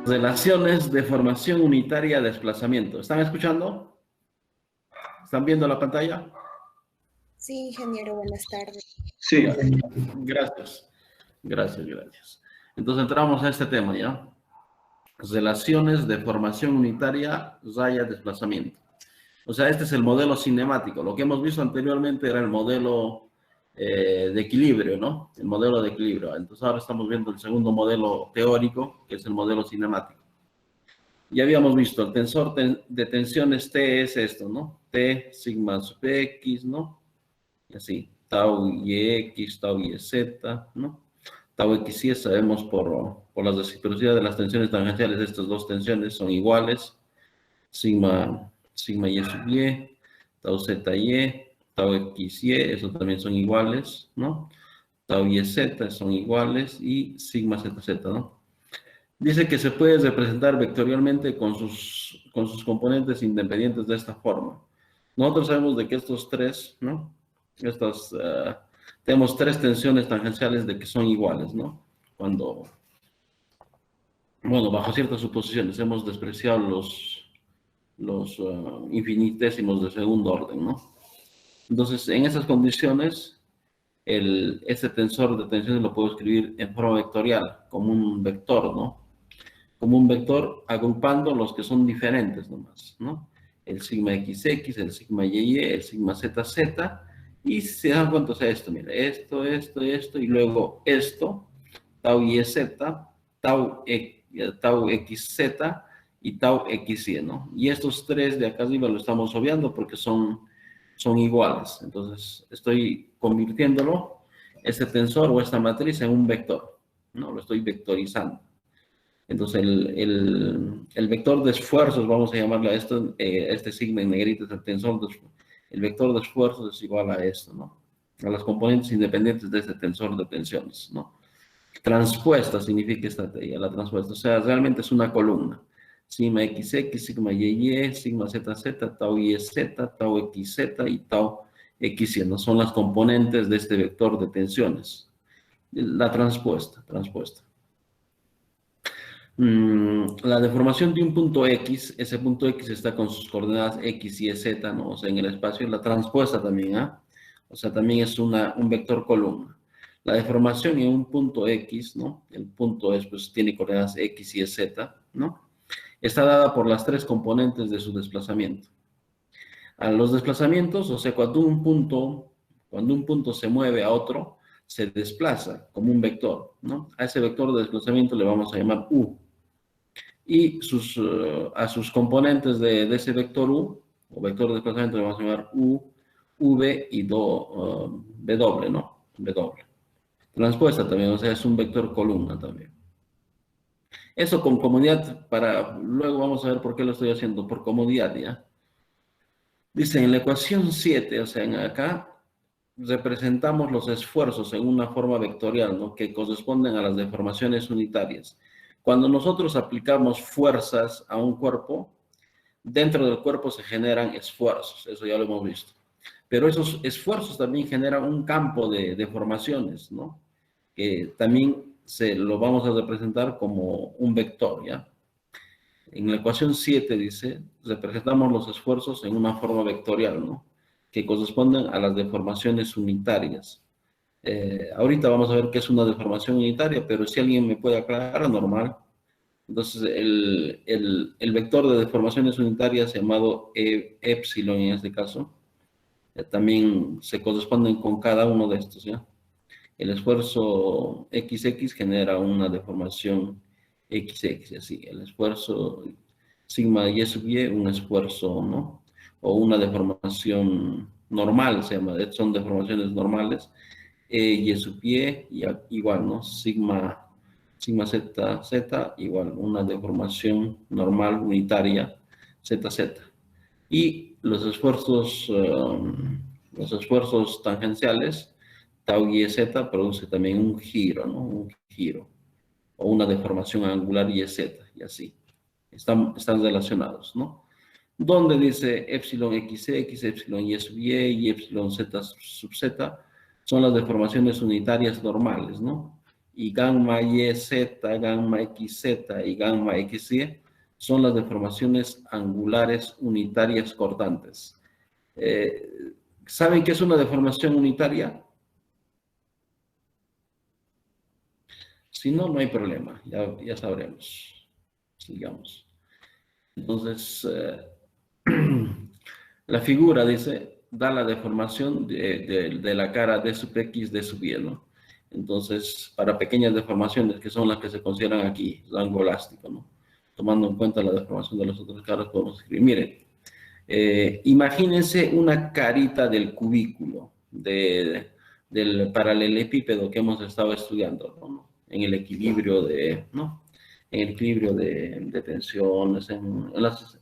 Relaciones de formación unitaria de desplazamiento. ¿Están escuchando? ¿Están viendo la pantalla? Sí, ingeniero, buenas tardes. Sí. Gracias. Gracias. Entonces entramos a este tema, ¿ya? Relaciones de formación unitaria, raya, desplazamiento. O sea, este es el modelo cinemático. Lo que hemos visto anteriormente era el modelo de equilibrio, ¿no? El modelo de equilibrio. Entonces ahora estamos viendo el segundo modelo teórico, que es el modelo cinemático. Ya habíamos visto, el tensor de tensiones T es esto, ¿no? T, sigma sub X, ¿no? Y así, tau y X, tau y Z, ¿no? Tau X y sabemos por la reciprocidad de las tensiones tangenciales, estas dos tensiones son iguales. Sigma Y sub Y, tau Z Y, tau X Y, eso también son iguales, ¿no? Tau y Z son iguales y sigma ZZ, ¿no? Dice que se puede representar vectorialmente con sus componentes independientes de esta forma. Nosotros sabemos de que estos tres, ¿no? Tenemos tres tensiones tangenciales de que son iguales, ¿no? Bueno, bajo ciertas suposiciones hemos despreciado los infinitésimos de segundo orden, ¿no? Entonces, en esas condiciones, este tensor de tensiones lo puedo escribir en forma vectorial, como un vector, ¿no? Como un vector agrupando los que son diferentes nomás, ¿no? El sigma XX, el sigma YY, el sigma ZZ, y se dan cuenta, o sea, esto, mira, esto, y luego esto, tau YZ, tau XZ y tau XY, ¿no? Y estos tres de acá arriba lo estamos obviando porque son iguales. Entonces, estoy convirtiéndolo, este tensor o esta matriz en un vector, ¿no? Lo estoy vectorizando. Entonces, el vector de esfuerzos, vamos a llamarle a esto, este sigma en negrito es el tensor, el vector de esfuerzos es igual a esto, ¿no? A las componentes independientes de este tensor de tensiones, ¿no? Transpuesta significa esta teoría, la transpuesta, o sea, realmente es una columna. Sigma XX, sigma YY, sigma ZZ, tau YZ, tau XZ y tau XY, ¿no? Son las componentes de este vector de tensiones. La transpuesta. La deformación de un punto X, ese punto X está con sus coordenadas X y Z, ¿no? O sea, en el espacio, la transpuesta también, ¿ah? O sea, también es un vector columna. La deformación en un punto X, ¿no? El punto es, pues, tiene coordenadas X y Z, ¿no? Está dada por las tres componentes de su desplazamiento. A los desplazamientos, o sea, cuando un punto se mueve a otro, se desplaza como un vector, ¿no? A ese vector de desplazamiento le vamos a llamar U. Y a sus componentes de ese vector U, o vector de desplazamiento, le vamos a llamar U, V y W, ¿no? W. Transpuesta también, o sea, es un vector columna también. Eso con comodidad, luego vamos a ver por qué lo estoy haciendo, por comodidad, ¿ya? Dice, en la ecuación 7, o sea, acá, representamos los esfuerzos en una forma vectorial, ¿no? Que corresponden a las deformaciones unitarias. Cuando nosotros aplicamos fuerzas a un cuerpo, dentro del cuerpo se generan esfuerzos, eso ya lo hemos visto. Pero esos esfuerzos también generan un campo de deformaciones, ¿no? Que también lo vamos a representar como un vector, ¿ya? En la ecuación 7 dice, representamos los esfuerzos en una forma vectorial, ¿no? Que corresponden a las deformaciones unitarias. Ahorita vamos a ver qué es una deformación unitaria, pero si alguien me puede aclarar, normal. Entonces, el vector de deformaciones unitarias llamado epsilon en este caso, también se corresponden con cada uno de estos, ¿ya? El esfuerzo XX genera una deformación XX, así. El esfuerzo sigma Y sub Y, un esfuerzo, ¿no? O una deformación normal, se llama, son deformaciones normales. Y sub Y, igual, ¿no? Sigma Z, igual, una deformación normal unitaria, ZZ. Y los esfuerzos tangenciales, tau y Z, produce también un giro, ¿no? Un giro. O una deformación angular y Z, y así. Están relacionados, ¿no? Donde dice epsilon XX, epsilon Y sub Y epsilon Z sub Z, son las deformaciones unitarias normales, ¿no? y gamma YZ, gamma XZ y gamma XY son las deformaciones angulares unitarias cortantes. ¿Saben qué es una deformación unitaria? Si no, no hay problema, ya sabremos. Sigamos. Entonces, la figura dice, da la deformación de la cara de sub X de sub Y, ¿no? Entonces, para pequeñas deformaciones, que son las que se consideran aquí, rango elástico, ¿no? Tomando en cuenta la deformación de las otras caras, podemos escribir, miren, imagínense una carita del cubículo del paralelepípedo que hemos estado estudiando, ¿no? En el equilibrio ¿no? En el equilibrio de tensiones, en las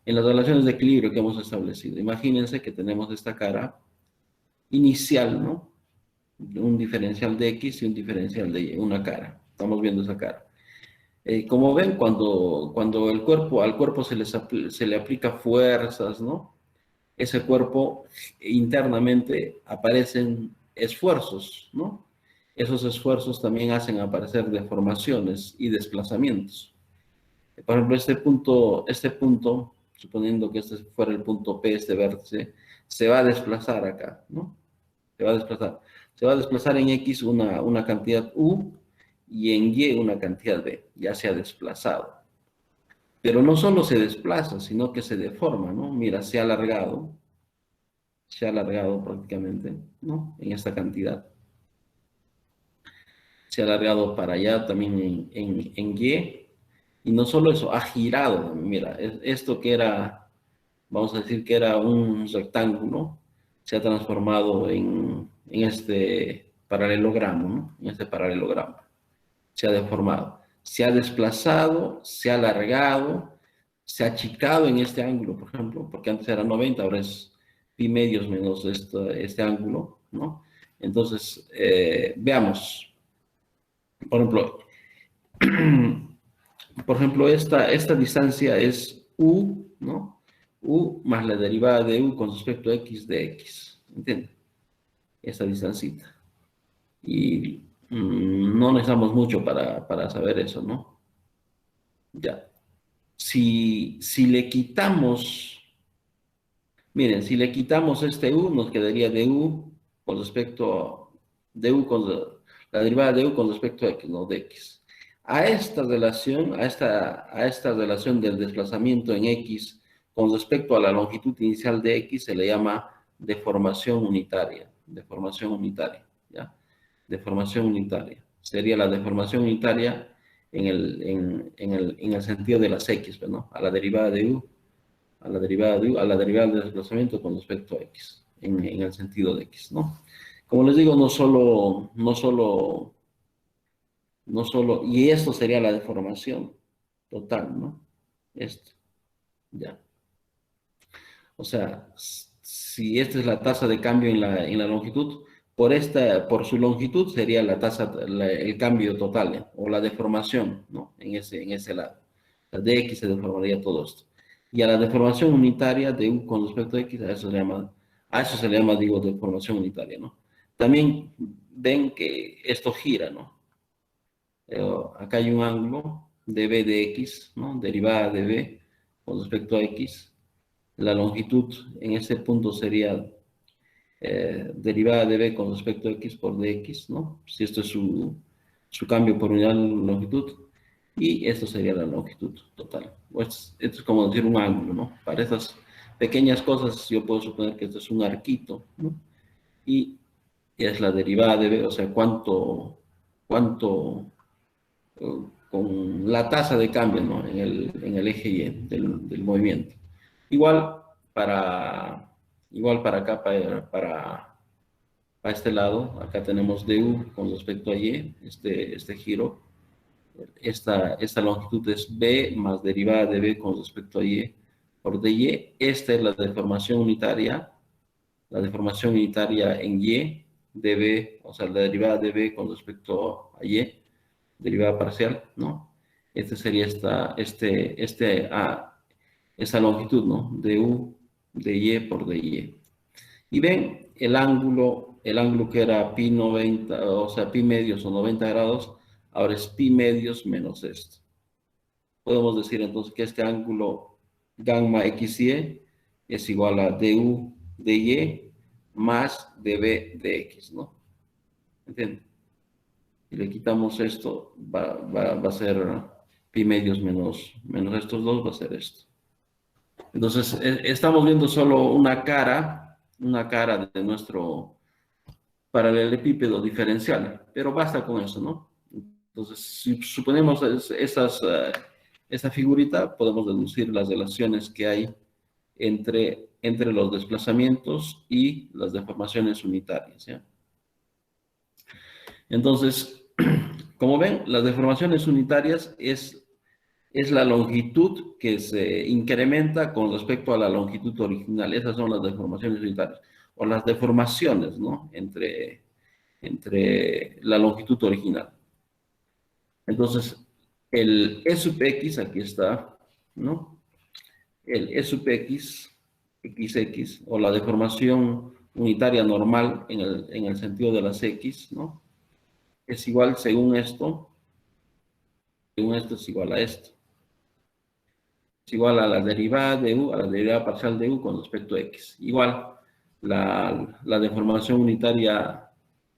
relaciones de equilibrio que hemos establecido. Imagínense que tenemos esta cara inicial, ¿no? Un diferencial de X y un diferencial de Y, una cara. Estamos viendo esa cara. Como ven, cuando al cuerpo se le aplica fuerzas, ¿no? Ese cuerpo internamente aparecen esfuerzos, ¿no? Esos esfuerzos también hacen aparecer deformaciones y desplazamientos. Por ejemplo, este punto, suponiendo que este fuera el punto P, este vértice, se va a desplazar acá, ¿no? Se va a desplazar. Se va a desplazar en X una cantidad U y en Y una cantidad B. Ya se ha desplazado. Pero no solo se desplaza, sino que se deforma, ¿no? Mira, se ha alargado prácticamente, ¿no? En esta cantidad. Se ha alargado para allá también en Y. Y no solo eso, ha girado. Mira, esto que era, vamos a decir que era un rectángulo, se ha transformado en este paralelogramo, ¿no? En este paralelogramo. Se ha deformado. Se ha desplazado, se ha alargado, se ha achicado en este ángulo, por ejemplo, porque antes era 90, ahora es pi medios menos este ángulo, ¿no? Entonces, veamos, por ejemplo, esta distancia es U, ¿no? U más la derivada de U con respecto a X de X, ¿entienden? Esta distancita. Y no necesitamos mucho para saber eso, ¿no? Ya. Si le quitamos, miren, si le quitamos este U, nos quedaría de U con respecto de U con la derivada de U con respecto a X, no de X. A esta relación, a esta relación del desplazamiento en X con respecto a la longitud inicial de X se le llama deformación unitaria, ¿ya? Deformación unitaria. Sería la deformación unitaria en el sentido de las X, ¿no? A la derivada de U, a la derivada de U, a la derivada del desplazamiento con respecto a X, en el sentido de X, ¿no? Como les digo, y esto sería la deformación total, ¿no? Esto, ya. O sea, si esta es la tasa de cambio en la longitud, por su longitud sería la tasa, el cambio total, o la deformación, ¿no? En ese lado. La de X se deformaría todo esto. Y a la deformación unitaria de U con respecto a X, a eso se le llama, digo, deformación unitaria, ¿no? También ven que esto gira, ¿no? Acá hay un ángulo de B de X, ¿no? Derivada de B con respecto a X. La longitud en ese punto sería derivada de B con respecto a X por dx, ¿no? Si esto es su cambio por unidad de longitud. Y esto sería la longitud total. Pues, esto es como decir un ángulo, ¿no? Para estas pequeñas cosas yo puedo suponer que esto es un arquito, ¿no? Y es la derivada de B, o sea, cuánto con la tasa de cambio, ¿no? En el eje Y del movimiento. Igual para acá, para este lado, acá tenemos du con respecto a Y, este giro. Esta longitud es B más derivada de B con respecto a Y por dy. Esta es la deformación unitaria en Y de B, o sea, la derivada de B con respecto a Y, derivada parcial, ¿no? Esta sería esta longitud, ¿no? De U de Y por dy. Y ven el ángulo que era pi 90, o sea, pi medios o 90 grados, ahora es pi medios menos esto. Podemos decir entonces que este ángulo gamma XY es igual a du de Y más dB de X, ¿no? ¿Entienden? Si le quitamos esto, va a ser pi medios menos estos dos, va a ser esto. Entonces, estamos viendo solo una cara de nuestro paralelepípedo diferencial, pero basta con eso, ¿no? Entonces, si suponemos esa figurita, podemos deducir las relaciones que hay entre los desplazamientos y las deformaciones unitarias, ¿ya? Entonces, como ven, las deformaciones unitarias es la longitud que se incrementa con respecto a la longitud original. Esas son las deformaciones unitarias. O las deformaciones, ¿no? Entre la longitud original. Entonces, el E sub X, aquí está, ¿no? El E sub X, XX, o la deformación unitaria normal en el sentido de las X, ¿no? Es igual, según esto es igual a esto. Es igual a la derivada de u, a la derivada parcial de u con respecto a x. Igual, la deformación unitaria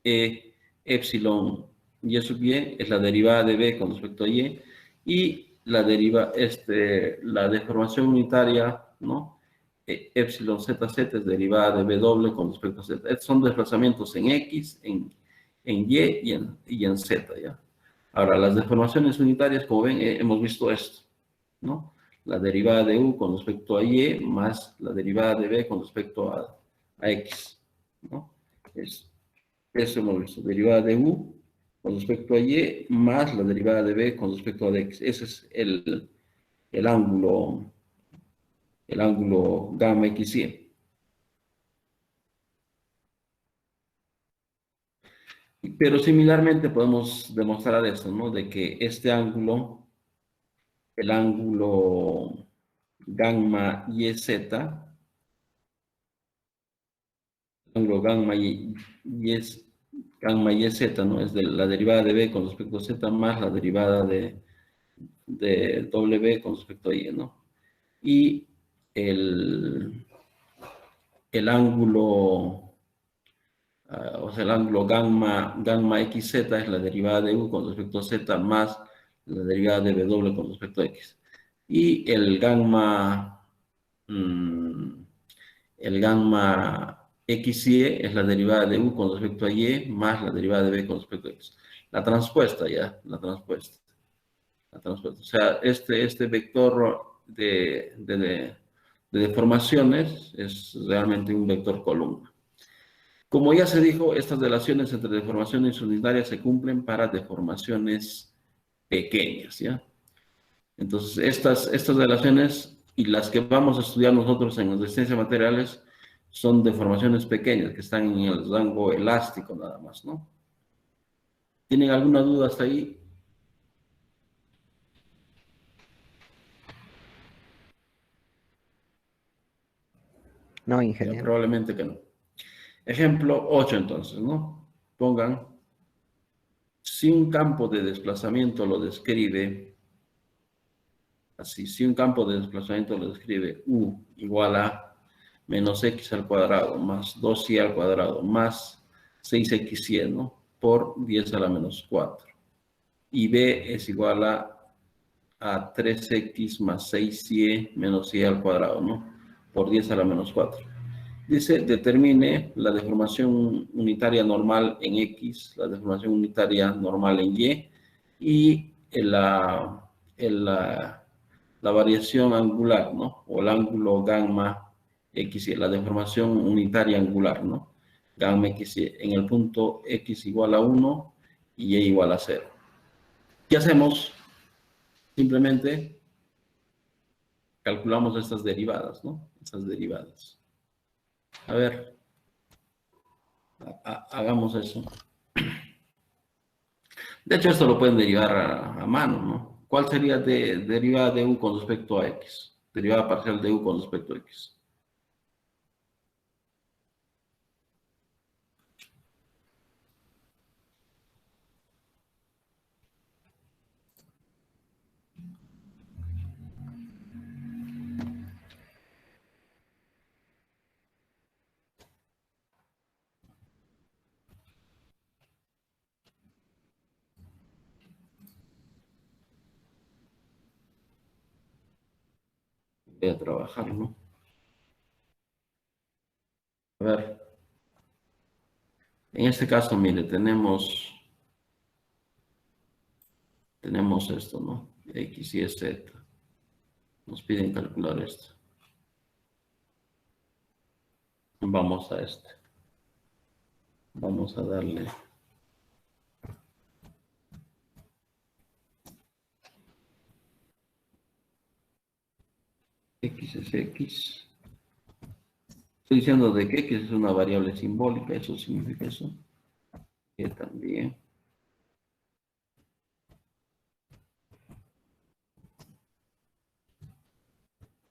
e epsilon y sub y es la derivada de b con respecto a y, y la deformación unitaria, ¿no? Epsilon zz es derivada de b doble con respecto a z. Estos son desplazamientos en x, en y y en z, ¿ya? Ahora, las deformaciones unitarias, como ven, hemos visto esto, ¿no? La derivada de u con respecto a y más la derivada de b con respecto a x, ¿no? Eso hemos visto, derivada de u con respecto a y más la derivada de b con respecto a x. Ese es el ángulo gamma xy. Pero similarmente podemos demostrar eso, ¿no? De que este ángulo, el ángulo gamma YZ, ángulo gamma YZ, ¿no? Es de la derivada de b con respecto a z más la derivada de w con respecto a y, ¿no? Y el ángulo, o sea, el ángulo gamma xz es la derivada de u con respecto a z más la derivada de w con respecto a x. Y el gamma xy es la derivada de u con respecto a y más la derivada de b con respecto a x. La transpuesta ya, la transpuesta. O sea, este vector de deformaciones es realmente un vector columna. Como ya se dijo, estas relaciones entre deformaciones unitarias se cumplen para deformaciones pequeñas, ¿ya? Entonces, estas relaciones y las que vamos a estudiar nosotros en resistencia a materiales son deformaciones pequeñas que están en el rango elástico nada más, ¿no? ¿Tienen alguna duda hasta ahí? No, Ya, ingeniero. probablemente que no. Ejemplo 8 entonces, ¿no? Pongan, si un campo de desplazamiento lo describe, así, si un campo de desplazamiento lo describe u igual a menos x al cuadrado más 2y al cuadrado más 6xy, ¿no? Por 10 a la menos 4. Y b es igual a 3x más 6y menos y al cuadrado, ¿no? Por 10 a la menos 4. Dice, determine la deformación unitaria normal en X, la deformación unitaria normal en Y y la variación angular, ¿no? O el ángulo gamma XY, la deformación unitaria angular, ¿no? Gamma XY en el punto X igual a 1 y Y igual a 0. ¿Qué hacemos? Simplemente calculamos estas derivadas, ¿no? Estas derivadas. A ver, hagamos eso. De hecho, esto lo pueden derivar a mano, ¿no? ¿Cuál sería derivada de u con respecto a x? Derivada parcial de u con respecto a x. Voy a trabajar, ¿no? A ver. En este caso, mire, tenemos esto, ¿no? X y Z. Nos piden calcular esto. Vamos a este. Vamos a darle X es X. Estoy diciendo de que X es una variable simbólica, eso significa eso. Y también.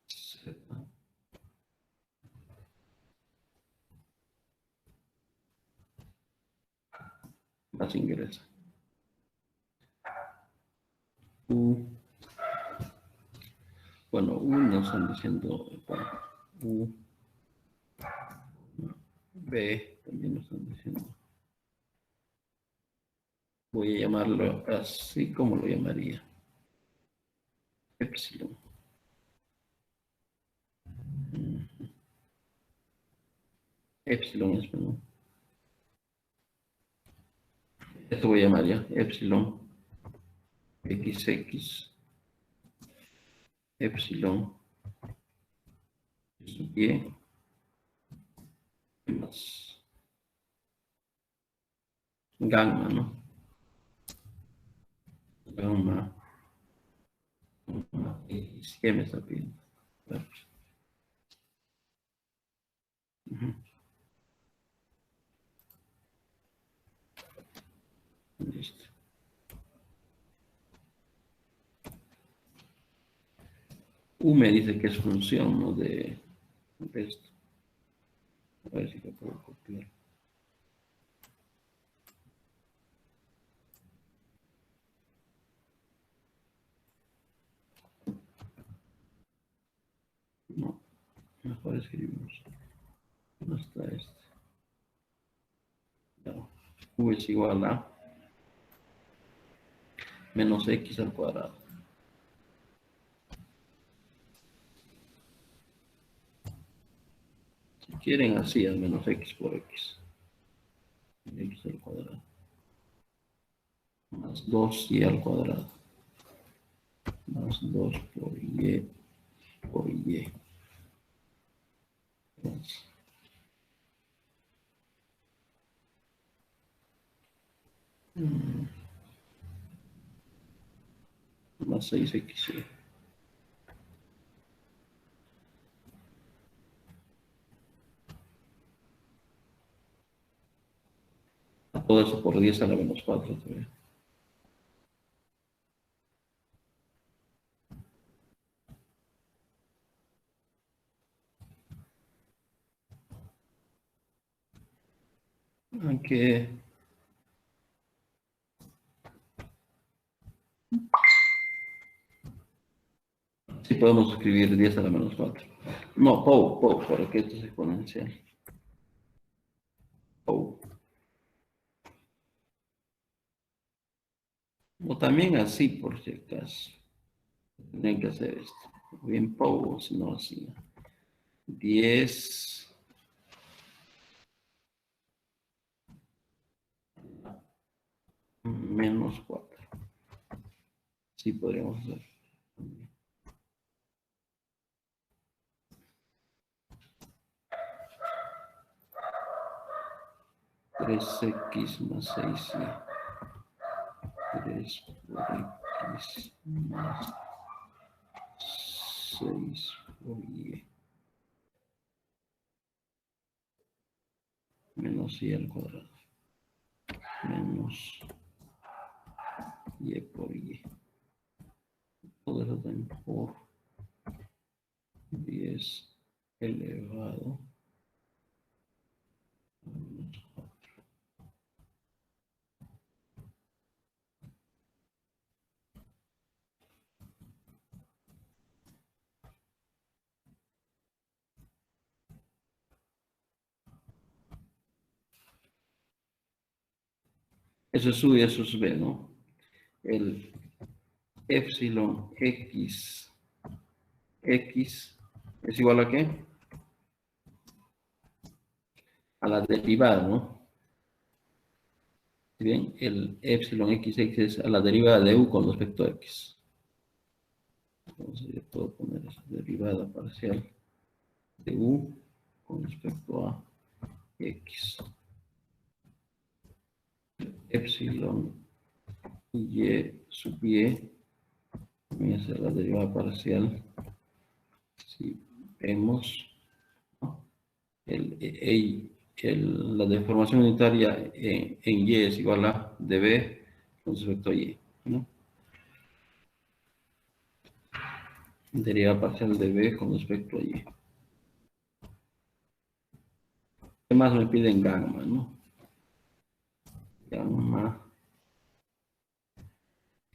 Z. Más ingresa. U. Bueno, U nos están diciendo, bueno, U. B también nos están diciendo. Voy a llamarlo así como lo llamaría. Epsilon. Epsilon es, ¿no? Esto voy a llamar ya epsilon XX epsilon y más gamma, ¿no? Gamma X. ¿Qué me está pidiendo? Listo. U me dice que es función, ¿no? De esto. A ver si lo puedo copiar. No, mejor escribimos. ¿Dónde está este? No. U es igual a menos X al cuadrado. Si quieren así, al menos X por X. X al cuadrado. Más 2y al cuadrado. Más 2 por y por y. Más 6xy. Todo eso por 10 a la menos 4 todavía. Aunque sí podemos escribir 10 a la menos 4. No, POU, porque esto es exponencial. POU. O también así, por si acaso. Tienen que hacer esto. Bien POU, o si no así. 10 menos 4. Sí podríamos hacer. 3x más 6y. 3 por x más 6 por y. Menos y al cuadrado. Menos y por y. Todo eso también por 10 elevado a menos 4. Eso es U y eso es B, ¿no? El epsilon x ¿Es igual a qué? A la derivada, ¿no? Bien, el epsilon xx es a la derivada de u con respecto a x. Entonces yo puedo poner esa derivada parcial de u con respecto a x. Epsilon y sub y voy a hacer la derivada parcial. Si vemos, ¿no? La deformación unitaria en y es igual a db con respecto a y, ¿no? Derivada parcial de b con respecto a y. ¿Qué más me piden gamma, no? Gamma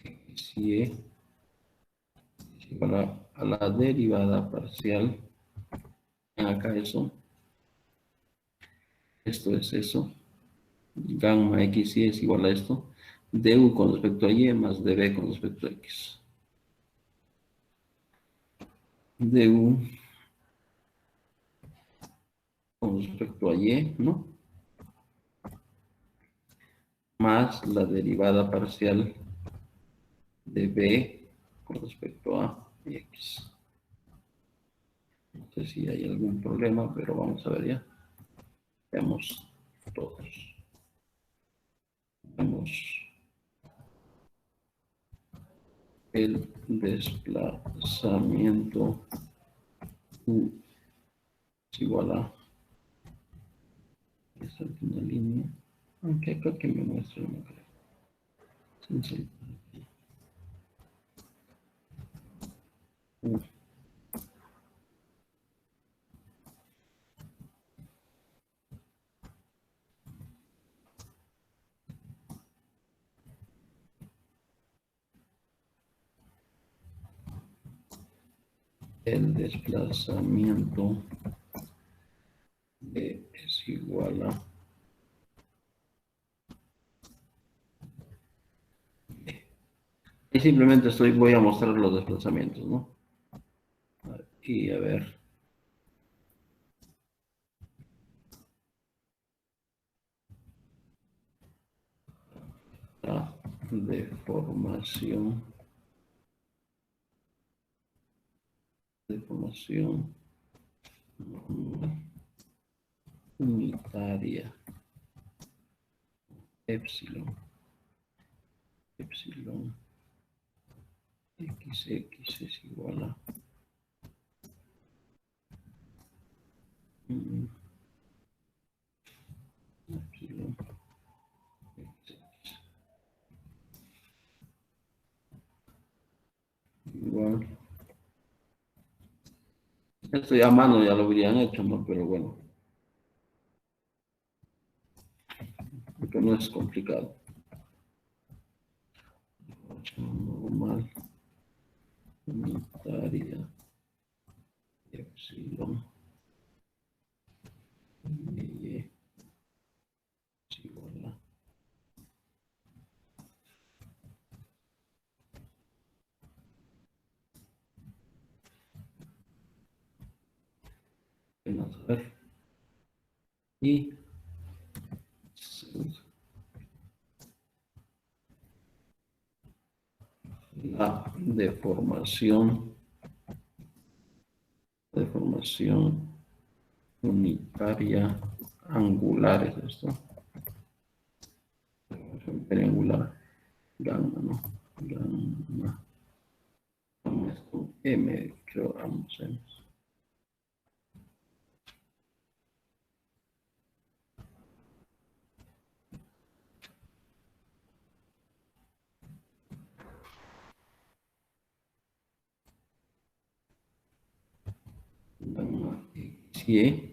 x y es igual a la derivada parcial. Acá eso. Esto es eso. Gamma x y es igual a esto. Du con respecto a y más db con respecto a x. Du con respecto a y, ¿no? Más la derivada parcial de b con respecto a x. No sé si hay algún problema, pero vamos a ver ya. Veamos todos. Veamos el desplazamiento u es igual a esta última línea. Aunque acá que me muestra una sencillo. El desplazamiento es igual a y simplemente voy a mostrar los desplazamientos, ¿no? Y a ver. La deformación unitaria epsilon xx es igual a epsilon xx igual. Esto ya a mano ya lo habrían hecho, ¿no? Pero bueno, porque no es complicado. Normal unitaria epsilon y es igual a vamos a ver. Y la deformación unitaria angular es esto. Triangular gamma, ¿no? Gamma. Vamos con M, creo, vamos a ver. Gamma X, Y.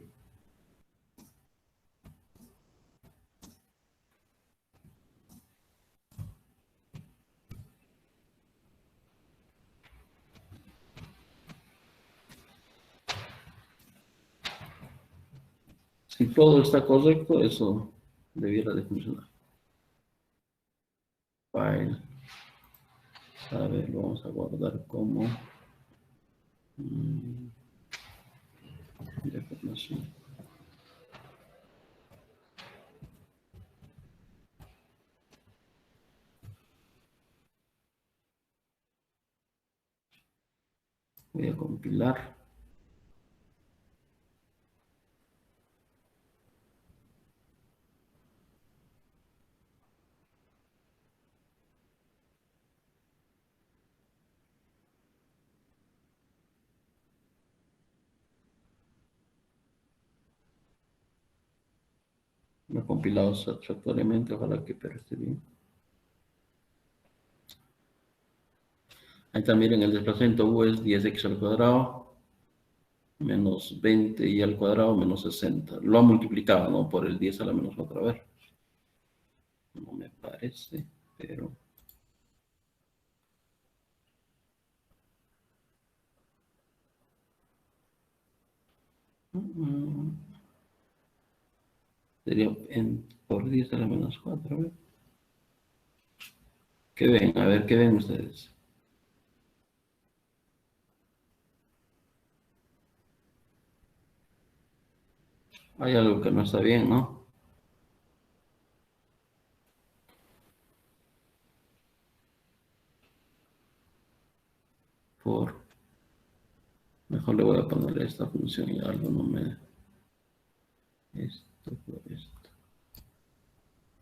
Si todo está correcto, eso debiera de funcionar. File. A ver, lo vamos a guardar como Deformación. Voy a compilar. Me he compilado satisfactoriamente, ojalá que esté bien. Ahí está, miren, el desplazamiento U es 10x al cuadrado menos 20y al cuadrado menos 60. Lo ha multiplicado, ¿no? Por el 10 a la menos 4. A ver. No me parece, pero... Sería por 10 a la menos 4. A ver. ¿Qué ven? A ver, ¿qué ven ustedes? Hay algo que no está bien, ¿no? Mejor le voy a poner esta función y algo no me... Esto por esto.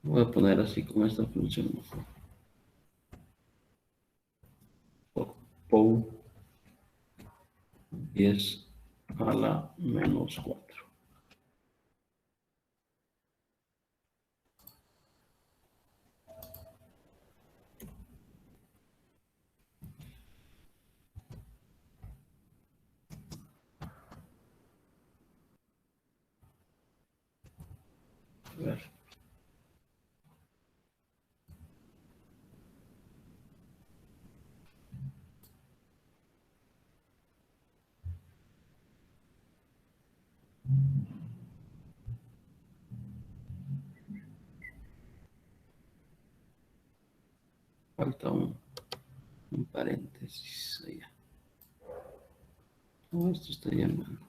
Voy a poner así con esta función mejor. POU 10 a la menos 4. A ver. Falta un paréntesis allá. No, esto está ya mal.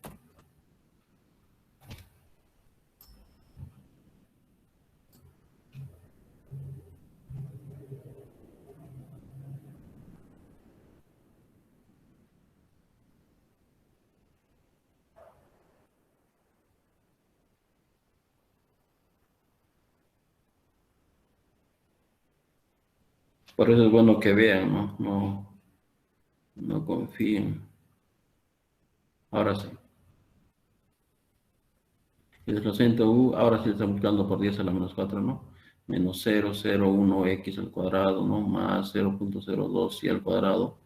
Por eso es bueno que vean, ¿no? No confíen. Ahora sí. El desplazamiento U, ahora sí está multiplicando por 10 a la menos 4, ¿no? Menos 0,01x al cuadrado, ¿no? Más 0,02y al cuadrado,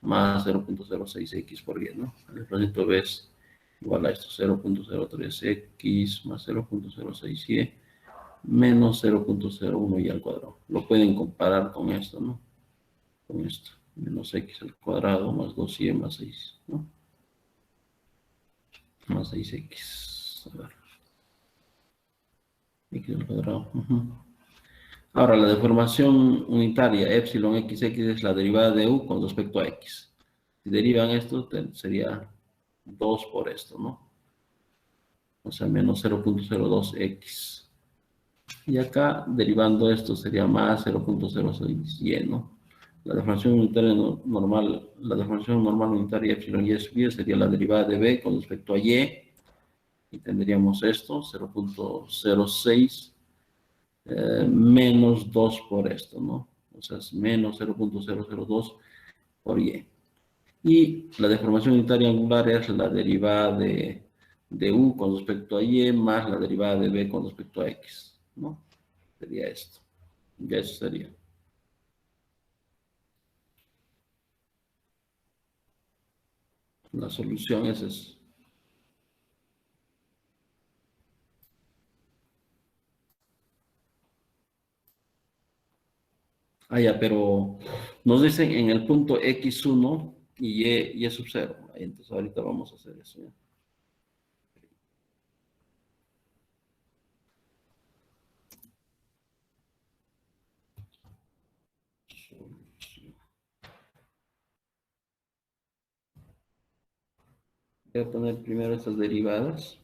más 0,06x por 10, ¿no? El desplazamiento B es igual a esto, 0,03x más 0,06y menos 0,01y al cuadrado. Lo pueden comparar con esto, ¿no? Con esto. Menos x al cuadrado más 2y más 6, ¿no? Más 6x. A ver. X al cuadrado. Ahora, la deformación unitaria epsilon xx es la derivada de u con respecto a x. Si derivan esto, sería 2 por esto, ¿no? O sea, menos 0,02x. Y acá, derivando esto, sería más 0,06y, ¿no? La deformación unitaria normal, la deformación normal unitaria epsilon y sub y sería la derivada de b con respecto a y. Y tendríamos esto, 0,06 menos 2 por esto, ¿no? O sea, es menos 0,002 por y. Y la deformación unitaria angular es la derivada de u con respecto a y más la derivada de b con respecto a x, ¿no? Sería esto. Ya eso sería. La solución es eso. Ah, ya, pero nos dicen en el punto x1 y sub 0. Entonces ahorita vamos a hacer eso, ¿ya? Voy a poner primero estas derivadas.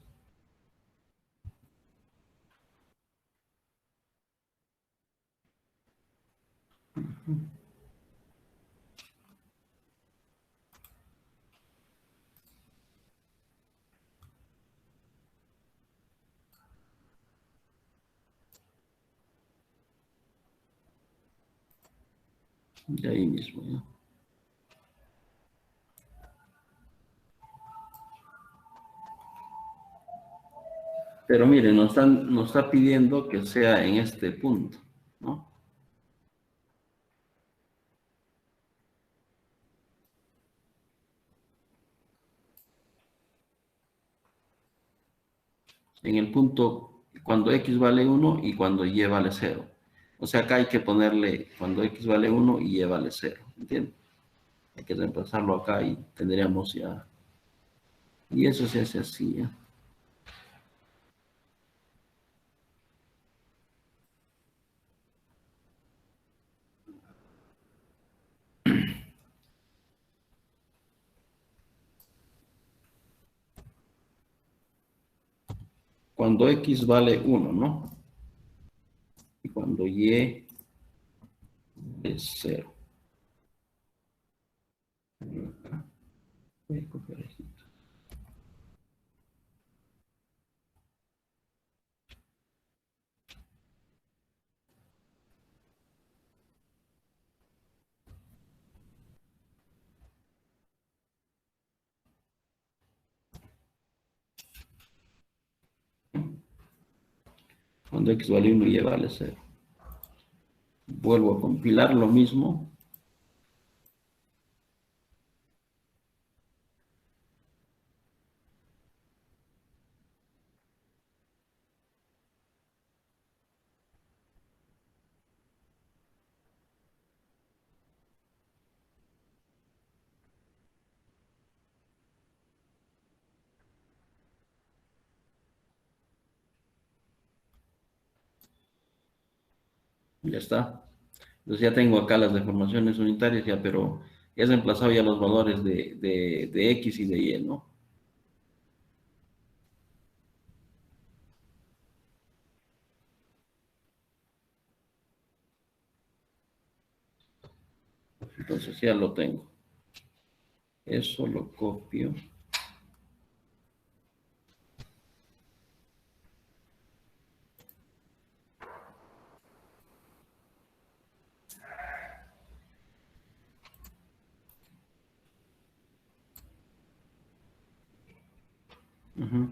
De ahí mismo, ¿ya? Pero miren, nos está pidiendo que sea en este punto, ¿no? En el punto cuando x vale 1 y cuando y vale 0. O sea, acá hay que ponerle cuando x vale 1 y y vale 0, ¿entiendes? Hay que reemplazarlo acá y tendríamos ya... Y eso se hace así, ¿ya? Cuando x vale 1, ¿no? Y cuando y es 0. Voy a copiar esto. Cuando x vale 1 y vale 0. Vuelvo a compilar lo mismo. Ya está. Entonces ya tengo acá las deformaciones unitarias, ya, pero ya he reemplazado ya los valores de x y de y, ¿no? Entonces ya lo tengo. Eso lo copio. Ujú.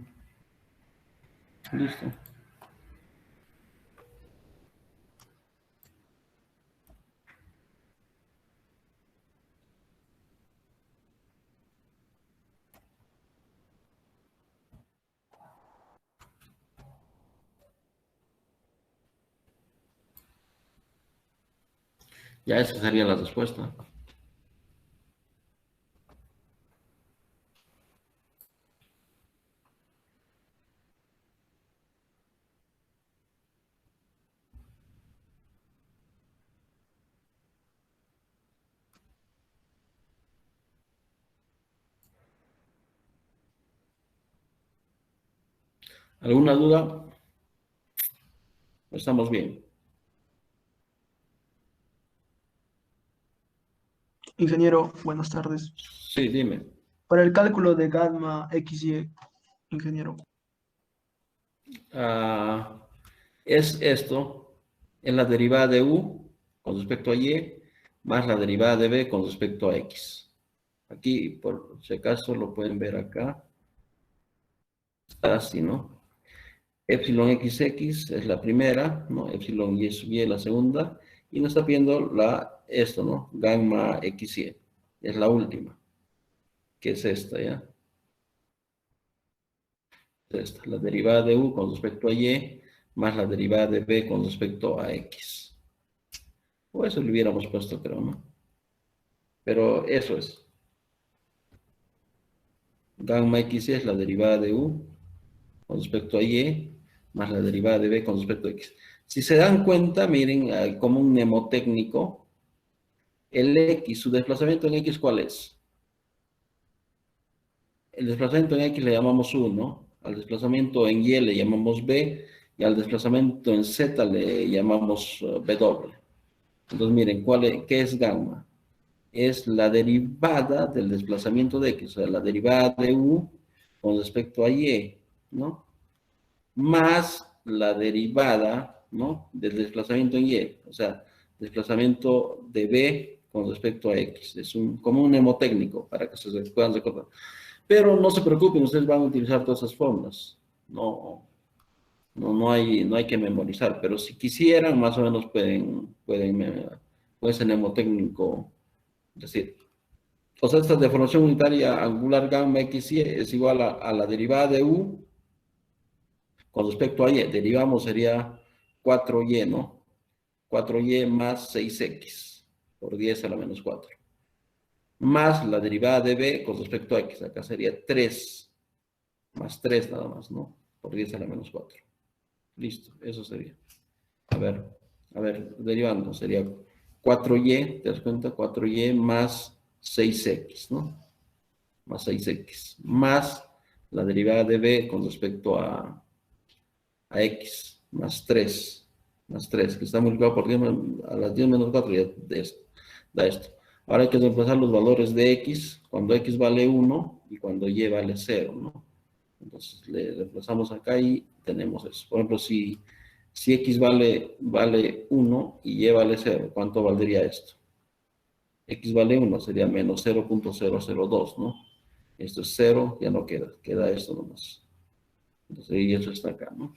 Listo. Ya esa sería la respuesta. ¿Alguna duda? Estamos bien. Ingeniero, buenas tardes. Sí, dime. Para el cálculo de gamma XY, ingeniero. Ah, es esto, es la derivada de u con respecto a y, más la derivada de b con respecto a x. Aquí, por si acaso, lo pueden ver acá. Está así, ¿no? Epsilon XX es la primera, ¿no? Epsilon y sub y es la segunda. Y nos está pidiendo esto, ¿no? Gamma XY. Es la última, que es esta, ¿ya? Es esta, la derivada de u con respecto a y, más la derivada de b con respecto a x. O eso lo hubiéramos puesto, creo, ¿no? Pero eso es. Gamma x es la derivada de u con respecto a y, más la derivada de b con respecto a x. Si se dan cuenta, miren, como un mnemotécnico, el x, su desplazamiento en x, ¿cuál es? el desplazamiento en X le llamamos U, ¿no? Al desplazamiento en Y le llamamos B, y al desplazamiento en Z le llamamos W. Entonces, miren, ¿qué es gamma? Es la derivada del desplazamiento de X, o sea, la derivada de U con respecto a Y, ¿no? Más la derivada, ¿no? Del desplazamiento en Y, o sea, desplazamiento de B con respecto a X. Es como un mnemotécnico para que se puedan recordar. Pero no se preocupen, ustedes van a utilizar todas esas fórmulas. No hay que memorizar, pero si quisieran, más o menos puede ser mnemotécnico decir. O sea, esta deformación unitaria angular gamma XY es igual a la derivada de U con respecto a Y. Derivamos sería 4Y, ¿no? 4Y más 6X por 10 a la menos 4. Más la derivada de B con respecto a X. Acá sería 3 más 3 nada más, ¿no? Por 10 a la menos 4. Listo, eso sería. A ver, derivando, sería 4Y, ¿te das cuenta? 4Y más 6X, ¿no? Más 6X. Más la derivada de B con respecto a X, más 3. Más 3, que está multiplicado por 10 a las 10 menos 4, ya da esto. Ahora hay que reemplazar los valores de X, cuando X vale 1 y cuando Y vale 0, ¿no? Entonces le reemplazamos acá y tenemos eso. Por ejemplo, si X vale 1 y Y vale 0, ¿cuánto valdría esto? X vale 1, sería menos 0.002, ¿no? Esto es 0, ya no queda esto nomás. Entonces, y eso está acá, ¿no?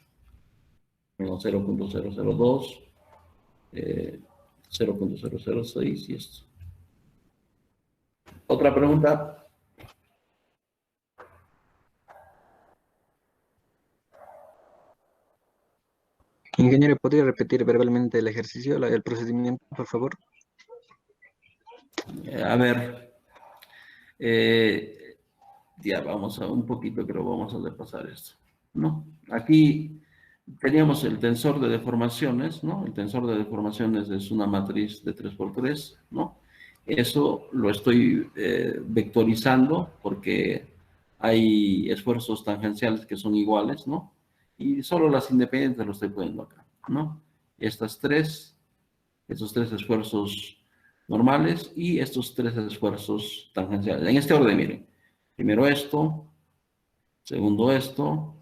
Menos 0.002, 0.006 y esto. ¿Otra pregunta? Ingeniero, ¿podría repetir verbalmente el ejercicio, el procedimiento, por favor? A ver, ya vamos a un poquito, pero vamos a repasar esto, ¿no? Aquí teníamos el tensor de deformaciones, ¿no? El tensor de deformaciones es una matriz de 3×3, ¿no? Eso lo estoy vectorizando porque hay esfuerzos tangenciales que son iguales, ¿no? Y solo las independientes lo estoy poniendo acá, ¿no? Esos tres esfuerzos normales y estos 3 esfuerzos tangenciales. En este orden, miren. Primero esto, segundo esto,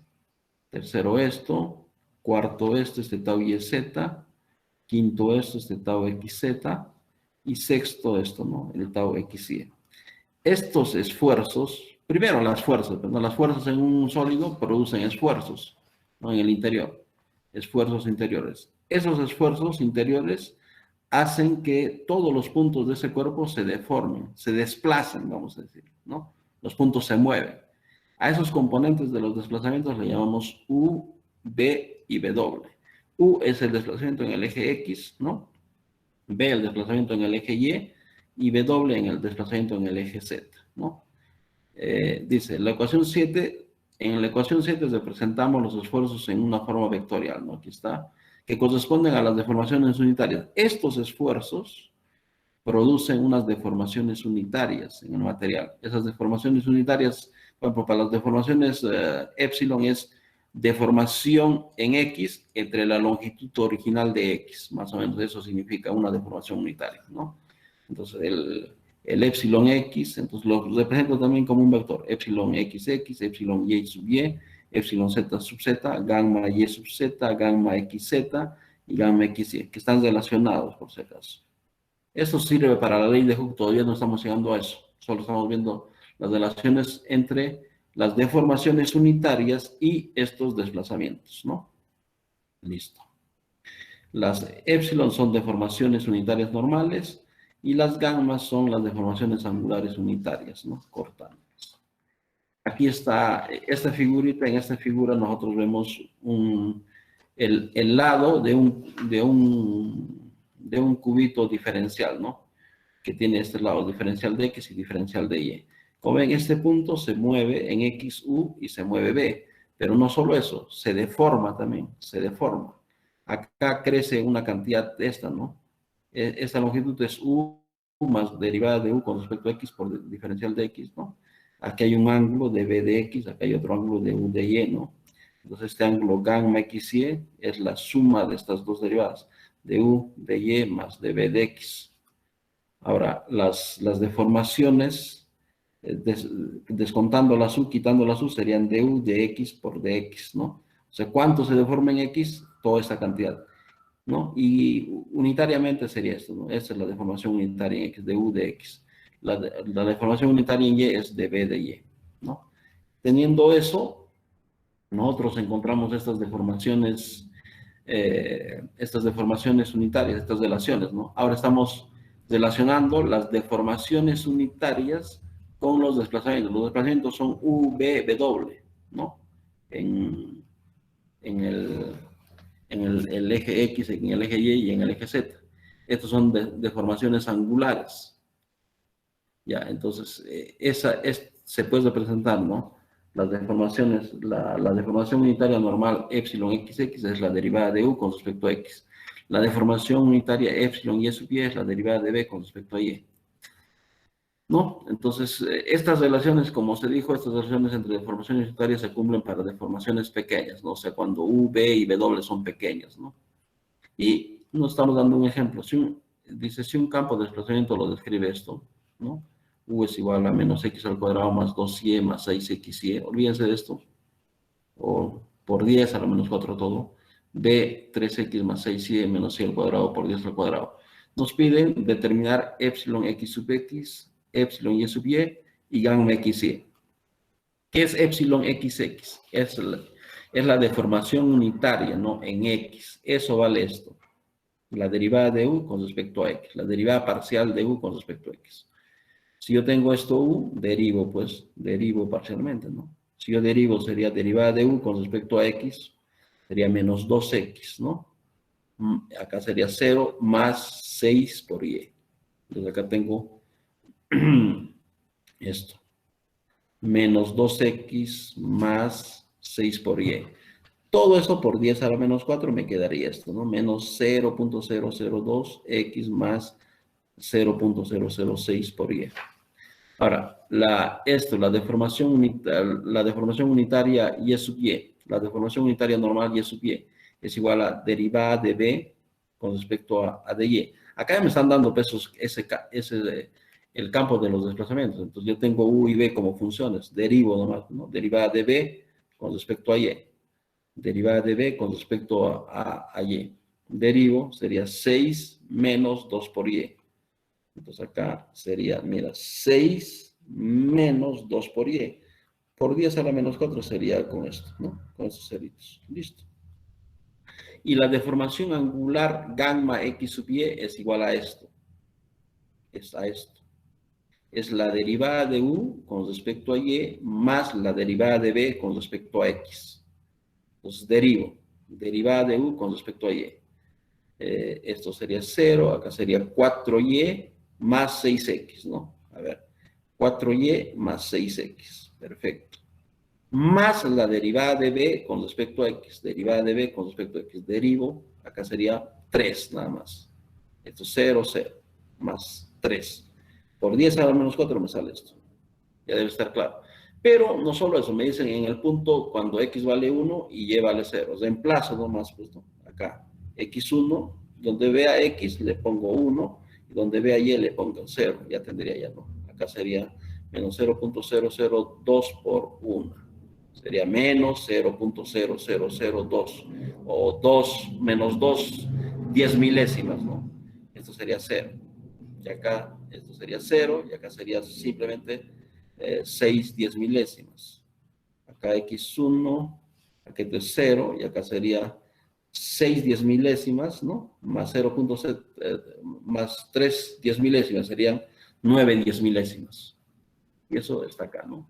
tercero esto, cuarto esto, este tau YZ, quinto esto, este tau XZ, y sexto esto, ¿no? El tau XY. Estos esfuerzos, primero las fuerzas, ¿no? Las fuerzas en un sólido producen esfuerzos, ¿no? En el interior, esfuerzos interiores. Esos esfuerzos interiores hacen que todos los puntos de ese cuerpo se deformen, se desplacen, vamos a decir, ¿no? Los puntos se mueven. A esos componentes de los desplazamientos le llamamos U, B y W. U es el desplazamiento en el eje X, ¿no? B el desplazamiento en el eje y W en el desplazamiento en el eje Z, ¿no? Dice, en la ecuación 7 representamos los esfuerzos en una forma vectorial, ¿no? Aquí está, que corresponden a las deformaciones unitarias. Estos esfuerzos producen unas deformaciones unitarias en el material. Esas deformaciones unitarias, por ejemplo, para las deformaciones epsilon es deformación en X entre la longitud original de X, más o menos eso significa una deformación unitaria, ¿no? Entonces, el epsilon X, entonces lo represento también como un vector, epsilon XX, epsilon Y sub Y, epsilon Z sub Z, gamma Y sub Z, gamma XZ y gamma XY, que están relacionados por si acaso. Eso sirve para la ley de Hooke, todavía no estamos llegando a eso, solo estamos viendo las relaciones entre las deformaciones unitarias y estos desplazamientos, ¿no? Listo. Las epsilon son deformaciones unitarias normales y las gammas son las deformaciones angulares unitarias, ¿no? Cortantes. Aquí está esta figurita, en esta figura nosotros vemos el lado de un cubito diferencial, ¿no? Que tiene este lado, diferencial de X y diferencial de Y. Como ven, este punto se mueve en XU y se mueve B, pero no solo eso, se deforma también, se deforma. Acá crece una cantidad de esta, ¿no? Esta longitud es U más derivada de U con respecto a X por diferencial de X, ¿no? Aquí hay un ángulo de B de X, acá hay otro ángulo de U de Y, ¿no? Entonces este ángulo gamma XY es la suma de estas dos derivadas, de U de Y más de B de X. Ahora, las deformaciones, descontando las U, quitando las U, serían du de X por dx, ¿no? O sea, ¿cuánto se deforma en X? Toda esta cantidad, ¿no? Y unitariamente sería esto, ¿no? Esta es la deformación unitaria en X, de U de X. La deformación unitaria en Y es de B de Y, ¿no? Teniendo eso, nosotros encontramos estas deformaciones unitarias, estas relaciones, ¿no? Ahora estamos relacionando las deformaciones unitarias con los desplazamientos. Los desplazamientos son U, B, W, ¿no? En, en el eje X, en el eje Y y en el eje Z. Estos son deformaciones angulares. Ya, entonces, se puede representar, ¿no? Las deformaciones, la deformación unitaria normal epsilon XX es la derivada de U con respecto a X. La deformación unitaria epsilon Y sub Y es la derivada de B con respecto a Y. ¿No? Entonces, estas relaciones, como se dijo, estas relaciones entre deformaciones unitarias se cumplen para deformaciones pequeñas, ¿no? O sea, cuando U, B y W son pequeñas, ¿no? Y nos estamos dando un ejemplo. Dice, si un campo de desplazamiento lo describe esto, ¿no? U es igual a menos X al cuadrado más 2Y más 6XY. Olvídense de esto. O por 10 a la menos 4 todo. B, 3X más 6Y menos Y al cuadrado por 10 al cuadrado. Nos piden determinar epsilon X sub X, epsilon Y sub y gamma XY. ¿Qué es epsilon XX? Es la deformación unitaria, ¿no? En X. Eso vale esto. La derivada de U con respecto a X. La derivada parcial de U con respecto a X. Si yo tengo esto U, derivo parcialmente, ¿no? Si yo derivo, sería derivada de U con respecto a X, sería menos 2X, ¿no? Acá sería 0 más 6 por Y. Entonces acá tengo esto. Menos 2X más 6 por Y. Todo eso por 10 a la menos 4 me quedaría esto, ¿no? Menos 0.002X más 0.006 por Y. Ahora, la deformación unitaria Y sub Y, la deformación unitaria normal Y sub Y, es igual a derivada de B con respecto a de Y. Acá ya me están dando pesos el campo de los desplazamientos. Entonces yo tengo U y B como funciones. Derivo nomás, ¿no? Derivada de B con respecto a Y. Derivada de B con respecto a Y. Derivo sería 6 menos 2 por Y. Entonces acá sería, mira, 6 menos 2 por Y. Por 10 a la menos 4 sería con esto, ¿no? Con estos ceritos. Listo. Y la deformación angular gamma X sub Y es igual a esto. Es a esto. Es la derivada de U con respecto a Y más la derivada de B con respecto a X. Entonces derivo. Derivada de U con respecto a Y. Esto sería 0, acá sería 4Y más 6X, ¿no? A ver, 4Y más 6X, perfecto. Más la derivada de B con respecto a X, derivada de B con respecto a X, derivo, acá sería 3 nada más. Esto es 0, 0, más 3. Por 10 a la menos 4 me sale esto. Ya debe estar claro. Pero no solo eso, me dicen en el punto cuando X vale 1 y Y vale 0. Reemplazo nomás, pues, ¿no? Acá, X1, donde vea X le pongo 1, y donde vea Y le pongo 0. Ya tendría ya, ¿no? Acá sería menos 0.002 por 1. Sería menos 0.0002. O 2, menos 2, 10 milésimas, ¿no? Esto sería 0. Y acá, esto sería 0, y acá sería simplemente 6 10 milésimas. Acá X1, acá esto es 0, y acá sería 6 10 milésimas, ¿no? Más 0.7, más 3 10 milésimas, serían 9 10 milésimas. Y eso está acá, ¿no?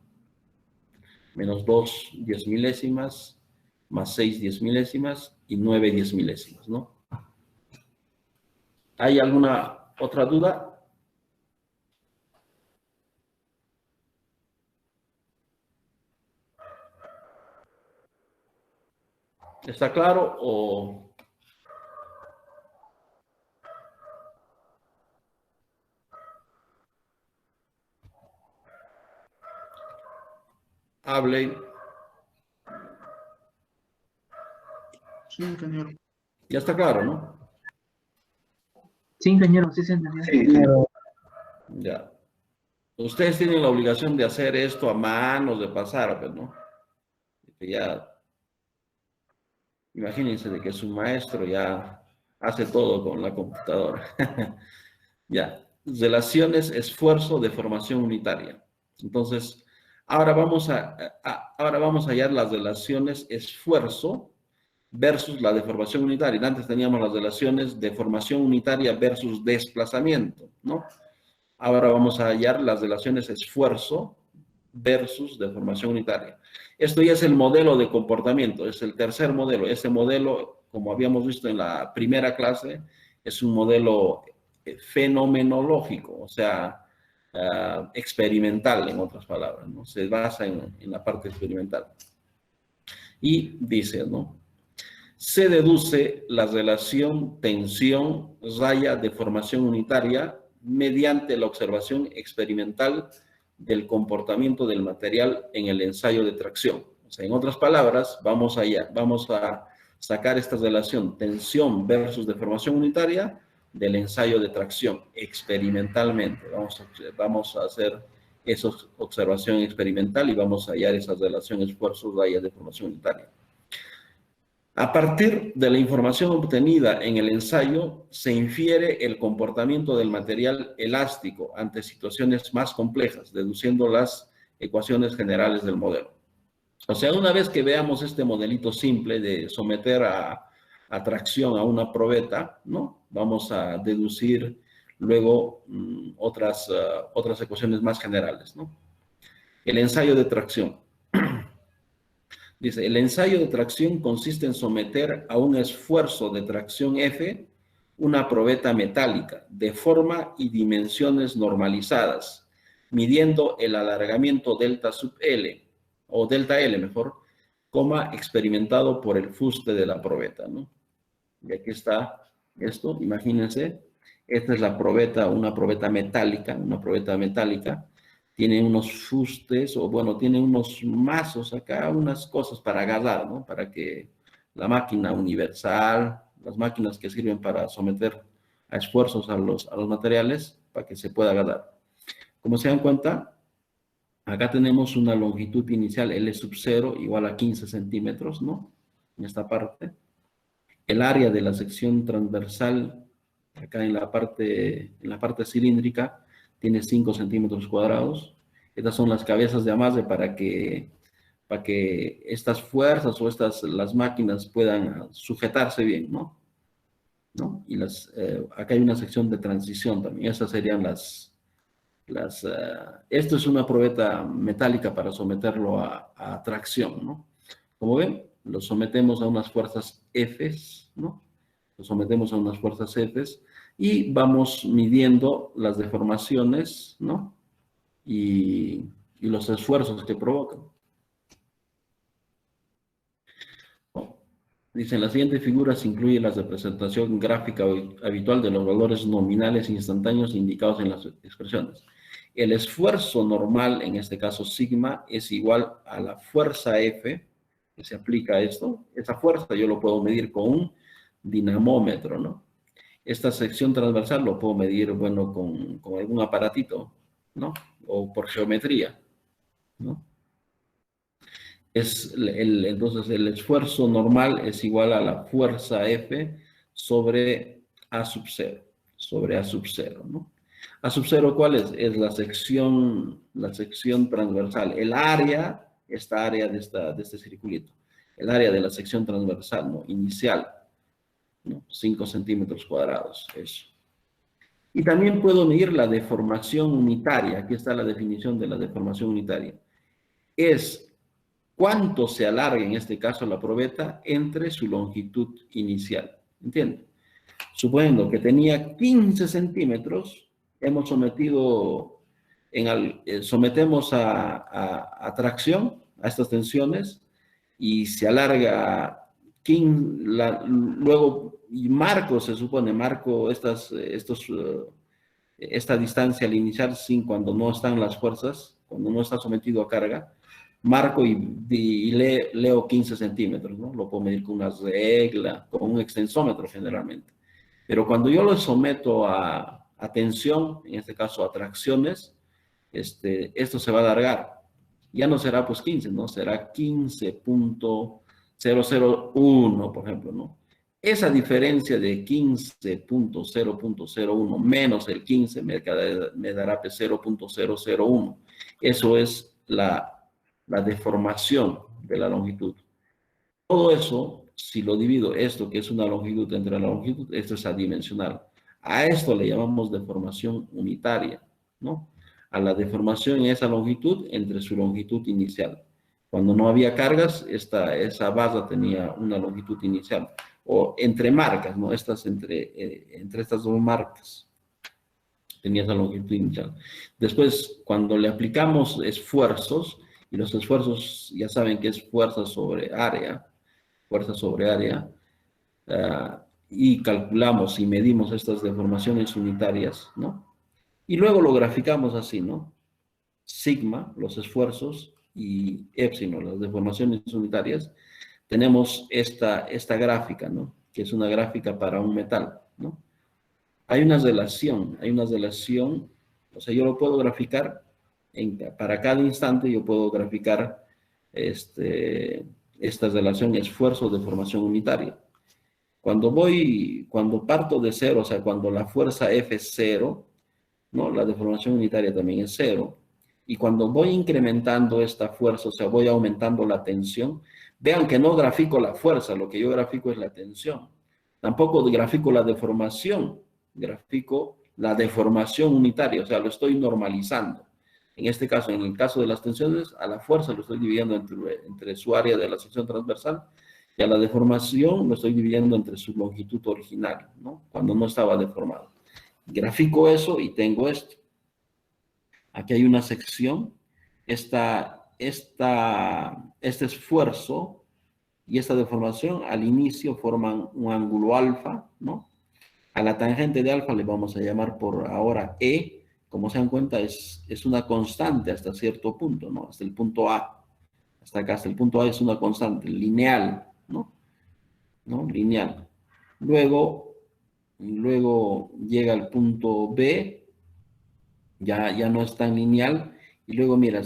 Menos 2 10 milésimas, más 6 10 milésimas, y 9 10 milésimas, ¿no? ¿Hay alguna otra duda? ¿Está claro o...? Hable. Sí, ingeniero. Ya está claro, ¿no? Sí, ingeniero, sí se entendió. Sí, ingeniero. Ya. Ustedes tienen la obligación de hacer esto a mano, de pasar, pues, ¿no? Ya, imagínense de que su maestro ya hace todo con la computadora. Ya. Relaciones, esfuerzo, deformación unitaria. Entonces, ahora vamos ahora vamos a hallar las relaciones esfuerzo versus la deformación unitaria. Antes teníamos las relaciones deformación unitaria versus desplazamiento, ¿no? Ahora vamos a hallar las relaciones esfuerzo versus deformación unitaria. Esto ya es el modelo de comportamiento, es el tercer modelo. Ese modelo, como habíamos visto en la primera clase, es un modelo fenomenológico, o sea, experimental, en otras palabras, ¿no? Se basa en la parte experimental. Y dice, ¿no? Se deduce la relación tensión, raya, deformación unitaria mediante la observación experimental del comportamiento del material en el ensayo de tracción. O sea, en otras palabras, vamos a sacar esta relación tensión versus deformación unitaria del ensayo de tracción experimentalmente. Vamos a hacer esa observación experimental y vamos a hallar esas relaciones esfuerzo, raya, deformación unitaria. A partir de la información obtenida en el ensayo, se infiere el comportamiento del material elástico ante situaciones más complejas, deduciendo las ecuaciones generales del modelo. O sea, una vez que veamos este modelito simple de someter a tracción a una probeta, ¿no? Vamos a deducir luego otras ecuaciones más generales, ¿no? El ensayo de tracción. Dice, el ensayo de tracción consiste en someter a un esfuerzo de tracción F una probeta metálica de forma y dimensiones normalizadas, midiendo el alargamiento delta sub L, o delta L mejor, coma experimentado por el fuste de la probeta, ¿no? Y aquí está esto, imagínense, esta es la probeta, una probeta metálica, tiene unos fustes, o bueno, tiene unos mazos acá, unas cosas para agarrar, ¿no? Para que la máquina universal, las máquinas que sirven para someter a esfuerzos a los materiales, para que se pueda agarrar. Como se dan cuenta, acá tenemos una longitud inicial L sub 0 igual a 15 centímetros, ¿no? En esta parte. El área de la sección transversal, acá en la parte cilíndrica, tiene 5 centímetros cuadrados. Estas son las cabezas de amarre para que estas fuerzas o las máquinas puedan sujetarse bien, ¿no? Y acá hay una sección de transición también. Esas serían esto es una probeta metálica para someterlo a tracción, ¿no? Como ven, lo sometemos a unas fuerzas Fs, ¿no? Lo sometemos a unas fuerzas Fs y vamos midiendo las deformaciones, ¿no? Y los esfuerzos que provocan. Dice, en la siguiente figura se incluye la representación gráfica habitual de los valores nominales instantáneos indicados en las expresiones. El esfuerzo normal, en este caso sigma, es igual a la fuerza F, que se aplica a esto. Esa fuerza yo lo puedo medir con un dinamómetro, ¿no? Esta sección transversal lo puedo medir, bueno, con algún aparatito, ¿no? O por geometría, ¿no? Entonces, el esfuerzo normal es igual a la fuerza F sobre A sub 0, ¿no? A sub 0, ¿cuál es? Es la sección transversal. El área, esta área de este circulito, el área de la sección transversal, ¿no? Inicial, ¿no? 5 centímetros cuadrados, eso. Y también puedo medir la deformación unitaria. Aquí está la definición de la deformación unitaria. Es cuánto se alarga, en este caso, la probeta entre su longitud inicial. ¿Entienden? Suponiendo que tenía 15 centímetros, hemos sometido, sometemos a tracción, a estas tensiones, y se alarga, luego, y marco, se supone, marco esta distancia al iniciar, sin cuando no están las fuerzas, cuando no está sometido a carga, marco y leo 15 centímetros, ¿no? Lo puedo medir con una regla, con un extensómetro generalmente. Pero cuando yo lo someto a tensión, en este caso a tracciones, esto se va a alargar. Ya no será pues 15, ¿no? Será 15.001, por ejemplo, ¿no? Esa diferencia de 15.0.01 menos el 15 me dará 0.001. Eso es la deformación de la longitud. Todo eso, si lo divido, esto que es una longitud entre la longitud, esto es adimensional. A esto le llamamos deformación unitaria, ¿no? A la deformación en esa longitud entre su longitud inicial. Cuando no había cargas, esa base tenía una longitud inicial. O entre marcas, ¿no? Entre estas dos marcas tenía esa longitud inicial. Después, cuando le aplicamos esfuerzos, y los esfuerzos ya saben que es fuerza sobre área, y calculamos y medimos estas deformaciones unitarias, ¿no? Y luego lo graficamos así, ¿no? Sigma, los esfuerzos, y épsilon, las deformaciones unitarias. Tenemos esta gráfica, ¿no? Que es una gráfica para un metal, ¿no? Hay una relación, o sea, yo lo puedo graficar, para cada instante yo puedo graficar esta relación esfuerzo-deformación unitaria. Cuando parto de cero, o sea, cuando la fuerza F es cero, ¿no? La deformación unitaria también es cero. Y cuando voy incrementando esta fuerza, o sea, voy aumentando la tensión, vean que no grafico la fuerza, lo que yo grafico es la tensión. Tampoco grafico la deformación, grafico la deformación unitaria, o sea, lo estoy normalizando. En este caso, en el caso de las tensiones, a la fuerza lo estoy dividiendo entre su área de la sección transversal, y a la deformación lo estoy dividiendo entre su longitud original, ¿no? Cuando no estaba deformado. Grafico eso y tengo esto. Aquí hay una sección, este esfuerzo y esta deformación al inicio forman un ángulo alfa, ¿no? A la tangente de alfa le vamos a llamar por ahora E. Como se dan cuenta, es una constante hasta cierto punto, ¿no? Hasta el punto A. Hasta acá, hasta el punto A es una constante lineal, ¿no? Lineal. Luego llega el punto B, ya no es tan lineal, y luego mira,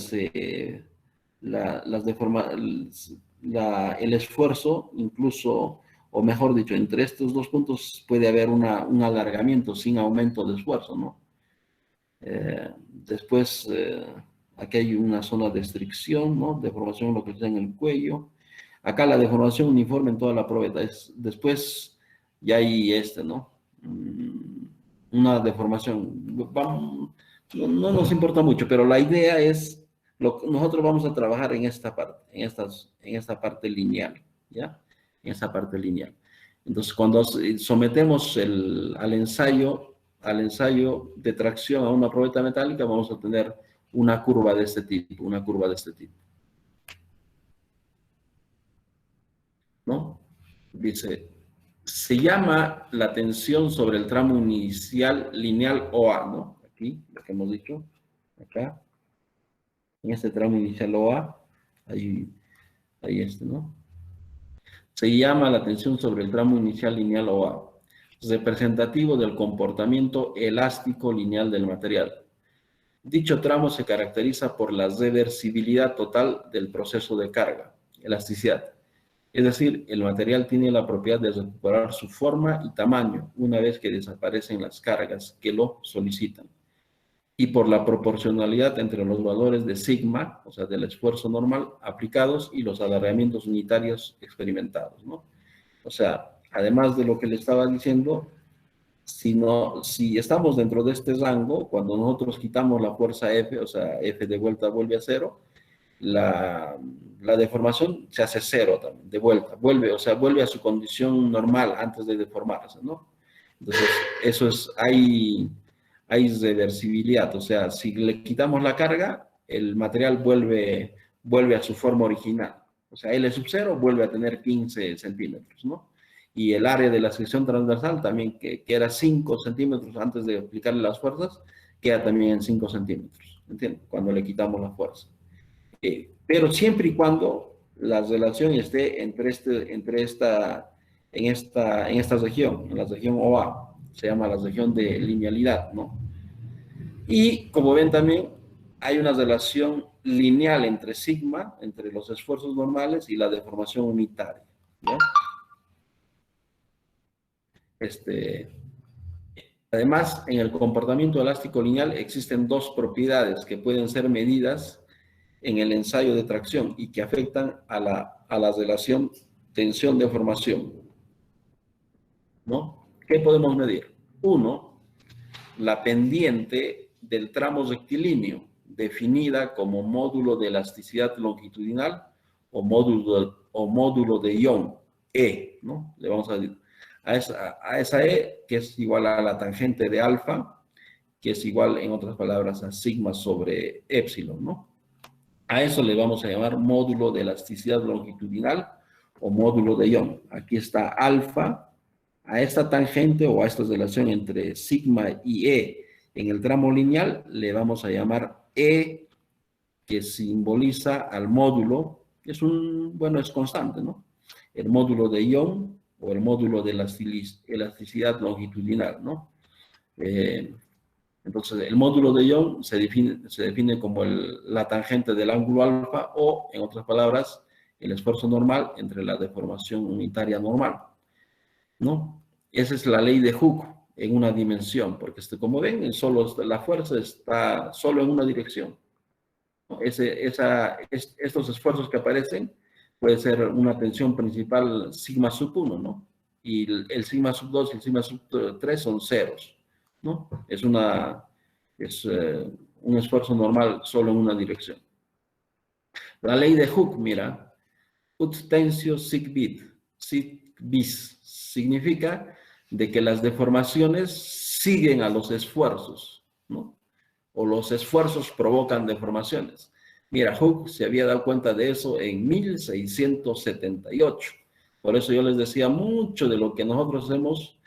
el esfuerzo, incluso, o mejor dicho, entre estos dos puntos puede haber un alargamiento sin aumento de esfuerzo, ¿no? Después, aquí hay una zona de estricción, ¿no? Deformación localizada en el cuello. Acá la deformación uniforme en toda la probeta. Después ya hay ¿no? Una deformación. No nos importa mucho, pero la idea es, nosotros vamos a trabajar en esta parte, en esta parte lineal, ¿ya? En esa parte lineal. Entonces, cuando sometemos al ensayo de tracción a una probeta metálica, vamos a tener una curva de este tipo, ¿no? Dice, se llama la tensión sobre el tramo inicial lineal OA, ¿no? Aquí, lo que hemos dicho, acá, en este tramo inicial OA, ahí ¿no? Se llama la tensión sobre el tramo inicial lineal OA, representativo del comportamiento elástico lineal del material. Dicho tramo se caracteriza por la reversibilidad total del proceso de carga, elasticidad. Es decir, el material tiene la propiedad de recuperar su forma y tamaño una vez que desaparecen las cargas que lo solicitan. Y por la proporcionalidad entre los valores de sigma, o sea, del esfuerzo normal aplicados y los alargamientos unitarios experimentados, ¿no? O sea, además de lo que le estaba diciendo, si estamos dentro de este rango, cuando nosotros quitamos la fuerza F, o sea, F de vuelta vuelve a cero, la deformación se hace cero también, de vuelta, vuelve a su condición normal antes de deformarse, ¿no? Entonces, eso es, hay reversibilidad, o sea, si le quitamos la carga, el material vuelve a su forma original. O sea, L sub 0 vuelve a tener 15 centímetros, ¿no? Y el área de la sección transversal también, que era 5 centímetros antes de aplicarle las fuerzas, queda también en 5 centímetros, ¿entiendes? Cuando le quitamos la fuerza. Pero siempre y cuando la relación esté en esta región, en la región OA, se llama la región de linealidad, ¿no? Y como ven también, hay una relación lineal entre sigma, entre los esfuerzos normales y la deformación unitaria, ¿ya? Además, en el comportamiento elástico lineal existen dos propiedades que pueden ser medidas en el ensayo de tracción y que afectan a la relación tensión-deformación, ¿no? ¿Qué podemos medir? Uno, la pendiente del tramo rectilíneo, definida como módulo de elasticidad longitudinal o módulo de Young, E, ¿no? Le vamos a esa E, que es igual a la tangente de alfa, que es igual, en otras palabras, a sigma sobre épsilon, ¿no? A eso le vamos a llamar módulo de elasticidad longitudinal o módulo de Young. Aquí está alfa, a esta tangente o a esta relación entre sigma y E en el tramo lineal le vamos a llamar E, que simboliza al módulo, es constante, ¿no? El módulo de Young o el módulo de elasticidad longitudinal, ¿no? Entonces, el módulo de Young se define como la tangente del ángulo alfa o, en otras palabras, el esfuerzo normal entre la deformación unitaria normal, ¿no? Esa es la ley de Hooke en una dimensión, porque como ven, la fuerza está solo en una dirección, ¿no? Estos esfuerzos que aparecen puede ser una tensión principal sigma sub 1, ¿no? Y el sigma sub 2 y el sigma sub 3 son ceros, ¿no? Es un esfuerzo normal solo en una dirección. La ley de Hooke, mira, ut tensio sig bis, significa de que las deformaciones siguen a los esfuerzos, ¿no? O los esfuerzos provocan deformaciones. Mira, Hooke se había dado cuenta de eso en 1678. Por eso yo les decía, mucho de lo que nosotros hacemos,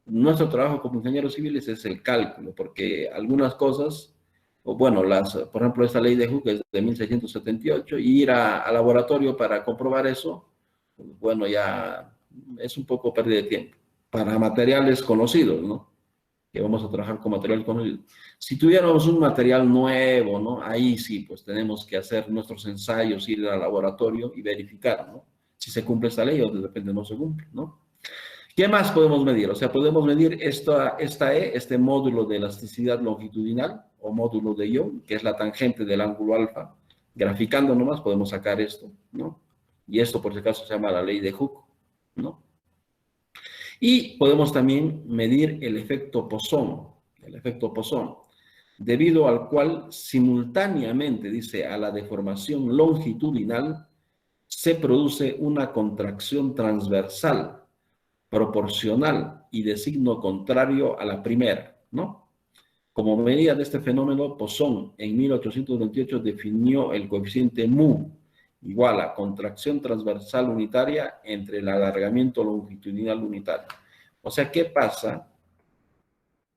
nuestro trabajo como ingenieros civiles es el cálculo, porque algunas cosas, por ejemplo, esta ley de Hooke es de 1678, y ir al laboratorio para comprobar eso, bueno, ya es un poco pérdida de tiempo. Para materiales conocidos, ¿no? Que vamos a trabajar con material conocido. Si tuviéramos un material nuevo, ¿no? Ahí sí, pues tenemos que hacer nuestros ensayos, ir al laboratorio y verificar, ¿no? Si se cumple esta ley o de repente no se cumple, ¿no? ¿Qué más podemos medir? O sea, podemos medir este módulo de elasticidad longitudinal o módulo de Young, que es la tangente del ángulo alfa. Graficando nomás podemos sacar esto, ¿no? Y esto, por si acaso, se llama la ley de Hooke, ¿no? Y podemos también medir el efecto Poisson, debido al cual simultáneamente, dice, a la deformación longitudinal, se produce una contracción transversal, proporcional y de signo contrario a la primera, ¿no? Como medida de este fenómeno, Poisson en 1828 definió el coeficiente mu, igual a contracción transversal unitaria entre el alargamiento longitudinal unitario. O sea, ¿qué pasa?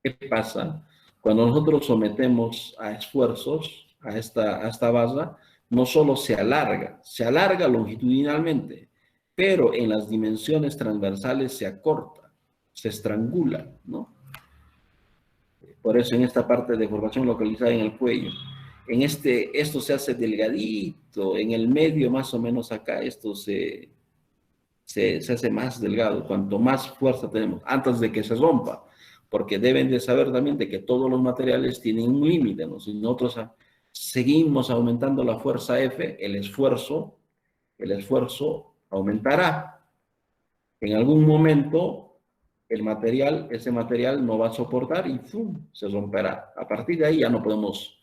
¿Qué pasa cuando nosotros sometemos a esfuerzos a esta base? No solo se alarga longitudinalmente, pero en las dimensiones transversales se acorta, se estrangula, ¿no? Por eso en esta parte de deformación localizada en el cuello, esto se hace delgadito, en el medio más o menos acá, esto se hace más delgado, cuanto más fuerza tenemos, antes de que se rompa, porque deben de saber también de que todos los materiales tienen un límite, ¿no? Si nosotros seguimos aumentando la fuerza F, el esfuerzo aumentará. En algún momento, ese material no va a soportar y ¡fum!, se romperá. A partir de ahí ya no podemos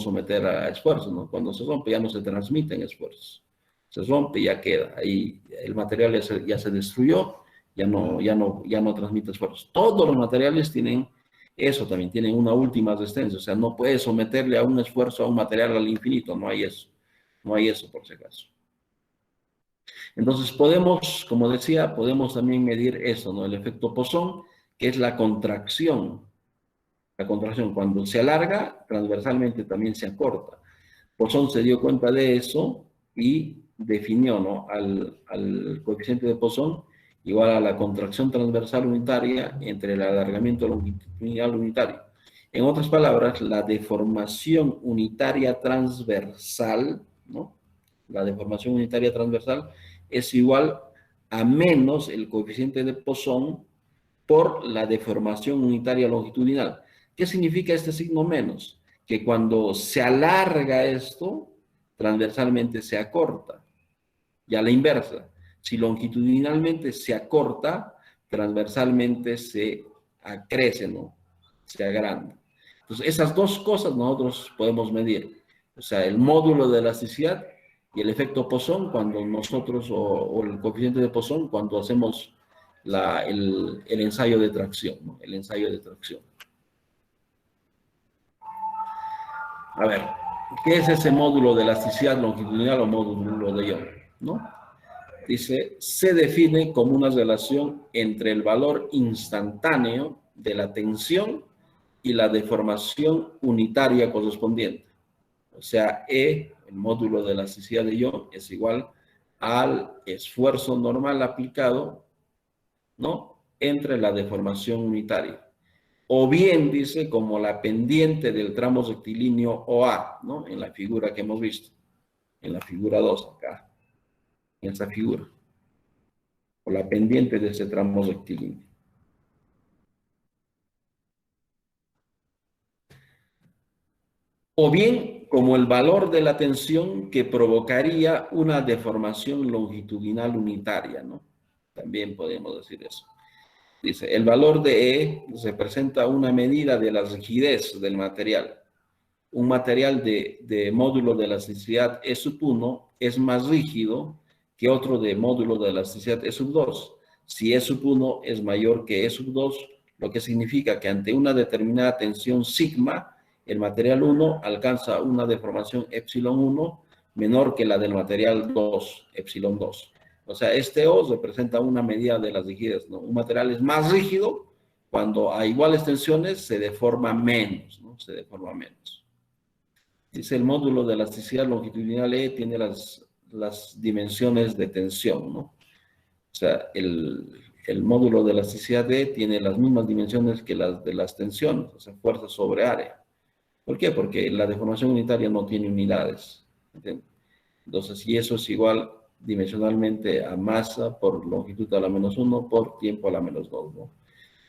someter a esfuerzos, ¿no? Cuando se rompe ya no se transmiten esfuerzos. Se rompe y ya queda. Ahí el material ya se destruyó, ya no transmite esfuerzos. Todos los materiales tienen eso también, tienen una última resistencia. O sea, no puedes someterle a un esfuerzo a un material al infinito, no hay eso. No hay eso, por si acaso. Entonces podemos, como decía, podemos también medir eso, ¿no? El efecto Poisson, que es la contracción. La contracción, cuando se alarga, transversalmente también se acorta. Poisson se dio cuenta de eso y definió, ¿no?, al coeficiente de Poisson igual a la contracción transversal unitaria entre el alargamiento longitudinal unitario. En otras palabras, la deformación unitaria transversal, ¿no?, la deformación unitaria transversal es igual a menos el coeficiente de Poisson por la deformación unitaria longitudinal. ¿Qué significa este signo menos? Que cuando se alarga esto, transversalmente se acorta. Y a la inversa, si longitudinalmente se acorta, transversalmente se acrece, ¿no?, se agranda. Entonces, esas dos cosas nosotros podemos medir. O sea, el módulo de elasticidad y el efecto Poisson cuando nosotros, o el coeficiente de Poisson cuando hacemos el ensayo de tracción, ¿no?, el ensayo de tracción. A ver, ¿qué es ese módulo de elasticidad longitudinal o módulo de Young, ¿no? Dice, se define como una relación entre el valor instantáneo de la tensión y la deformación unitaria correspondiente. O sea, E, el módulo de elasticidad de Young, es igual al esfuerzo normal aplicado, ¿no?, entre la deformación unitaria. O bien, dice, como la pendiente del tramo rectilíneo OA, ¿no?, en la figura que hemos visto, en la figura 2 acá, en esa figura, o la pendiente de ese tramo rectilíneo. O bien, como el valor de la tensión que provocaría una deformación longitudinal unitaria, ¿no? También podemos decir eso. Dice, el valor de E representa una medida de la rigidez del material. Un material de módulo de elasticidad E1 es más rígido que otro de módulo de elasticidad E2. Si E1 es mayor que E2, lo que significa que ante una determinada tensión sigma, el material 1 alcanza una deformación epsilon 1 menor que la del material 2, epsilon 2. O sea, este O representa una medida de la rigidez, ¿no? Un material es más rígido cuando a iguales tensiones se deforma menos, ¿no? Se deforma menos. Dice, el módulo de elasticidad longitudinal E tiene las dimensiones de tensión, ¿no? O sea, el módulo de elasticidad E tiene las mismas dimensiones que las de las tensiones, o sea, fuerza sobre área. ¿Por qué? Porque la deformación unitaria no tiene unidades, ¿entiendes? Entonces, si eso es igual dimensionalmente a masa por longitud a la menos 1 por tiempo a la menos 2, ¿no?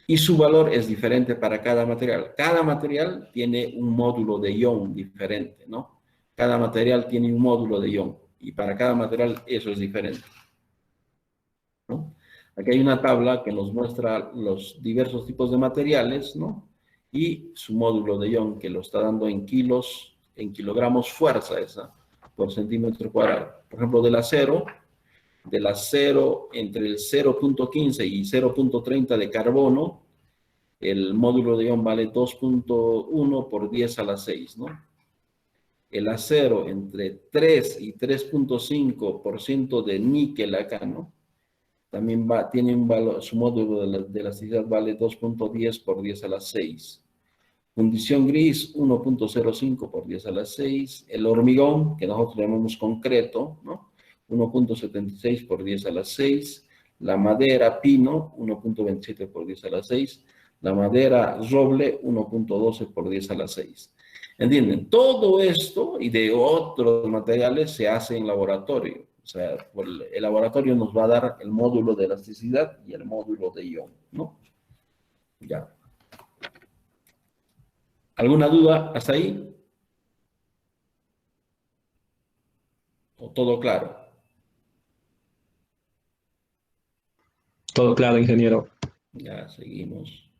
Y su valor es diferente para cada material. Cada material tiene un módulo de Young diferente, ¿no? Cada material tiene un módulo de Young y para cada material eso es diferente, ¿no? Aquí hay una tabla que nos muestra los diversos tipos de materiales, ¿no? Y su módulo de Young que lo está dando en kilos, en kilogramos fuerza esa, por centímetro cuadrado. Por ejemplo, del acero entre el 0.15 y 0.30 de carbono, el módulo de Young vale 2.1 por 10 a la 6, ¿no? El acero entre 3 y 3.5% de níquel acá, ¿no? También tiene un valor, su módulo de elasticidad vale 2.10 por 10 a la 6. Fundición gris, 1.05 por 10 a la 6. El hormigón, que nosotros llamamos concreto, ¿no? 1.76 por 10 a la 6. La madera pino, 1.27 por 10 a la 6. La madera roble, 1.12 por 10 a la 6. ¿Entienden? Todo esto y de otros materiales se hace en laboratorio. O sea, el laboratorio nos va a dar el módulo de elasticidad y el módulo de Young, ¿no? Ya. ¿Alguna duda hasta ahí? ¿O todo claro? Todo claro, ingeniero. Ya, seguimos.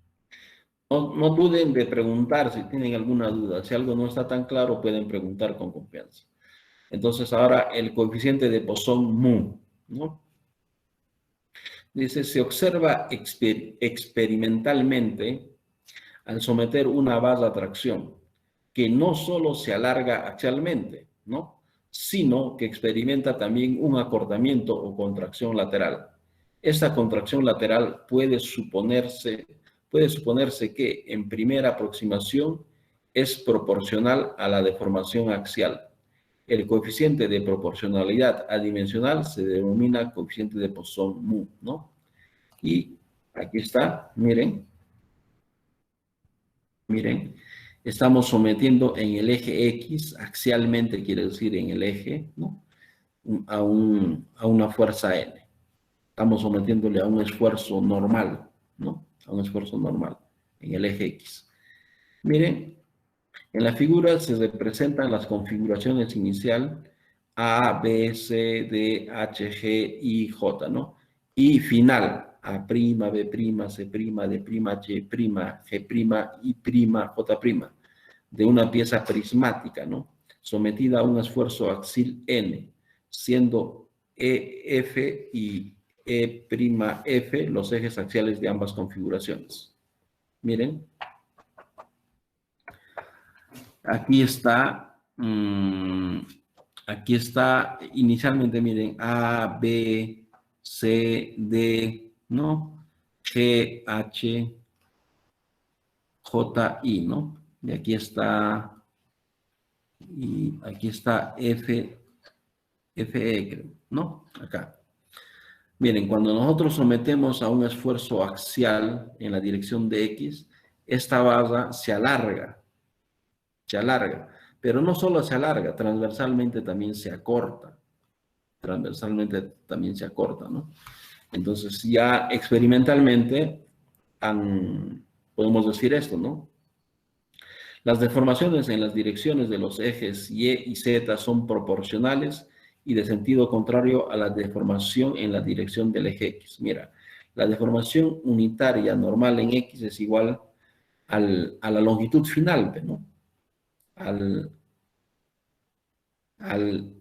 No duden de preguntar si tienen alguna duda. Si algo no está tan claro, pueden preguntar con confianza. Entonces, ahora el coeficiente de Poisson mu, ¿no? Dice, se observa experimentalmente al someter una barra a tracción, que no solo se alarga axialmente, ¿no?, sino que experimenta también un acortamiento o contracción lateral. Esta contracción lateral puede suponerse que en primera aproximación es proporcional a la deformación axial. El coeficiente de proporcionalidad adimensional se denomina coeficiente de Poisson mu, ¿no? Y aquí está, miren, estamos sometiendo en el eje X, axialmente quiere decir en el eje, ¿no? A una fuerza N. Estamos sometiéndole a un esfuerzo normal, ¿no? A un esfuerzo normal en el eje X. Miren, en la figura se representan las configuraciones inicial A, B, C, D, H, G, I, J, ¿no? Y final, A', B', C', D', H', G', I', J', de una pieza prismática, ¿no? Sometida a un esfuerzo axial N, siendo EF y E'F los ejes axiales de ambas configuraciones. Miren. Aquí está inicialmente, miren, A, B, C, D, ¿no? G, H, J, I, ¿no? Y aquí está F, FE, creo, ¿no? Acá. Miren, cuando nosotros sometemos a un esfuerzo axial en la dirección de X, esta barra se alarga, pero no solo se alarga, transversalmente también se acorta, ¿no? Entonces ya experimentalmente podemos decir esto, ¿no? Las deformaciones en las direcciones de los ejes Y y Z son proporcionales y de sentido contrario a la deformación en la dirección del eje X. Mira, la deformación unitaria normal en X es igual a la longitud final, ¿no? Al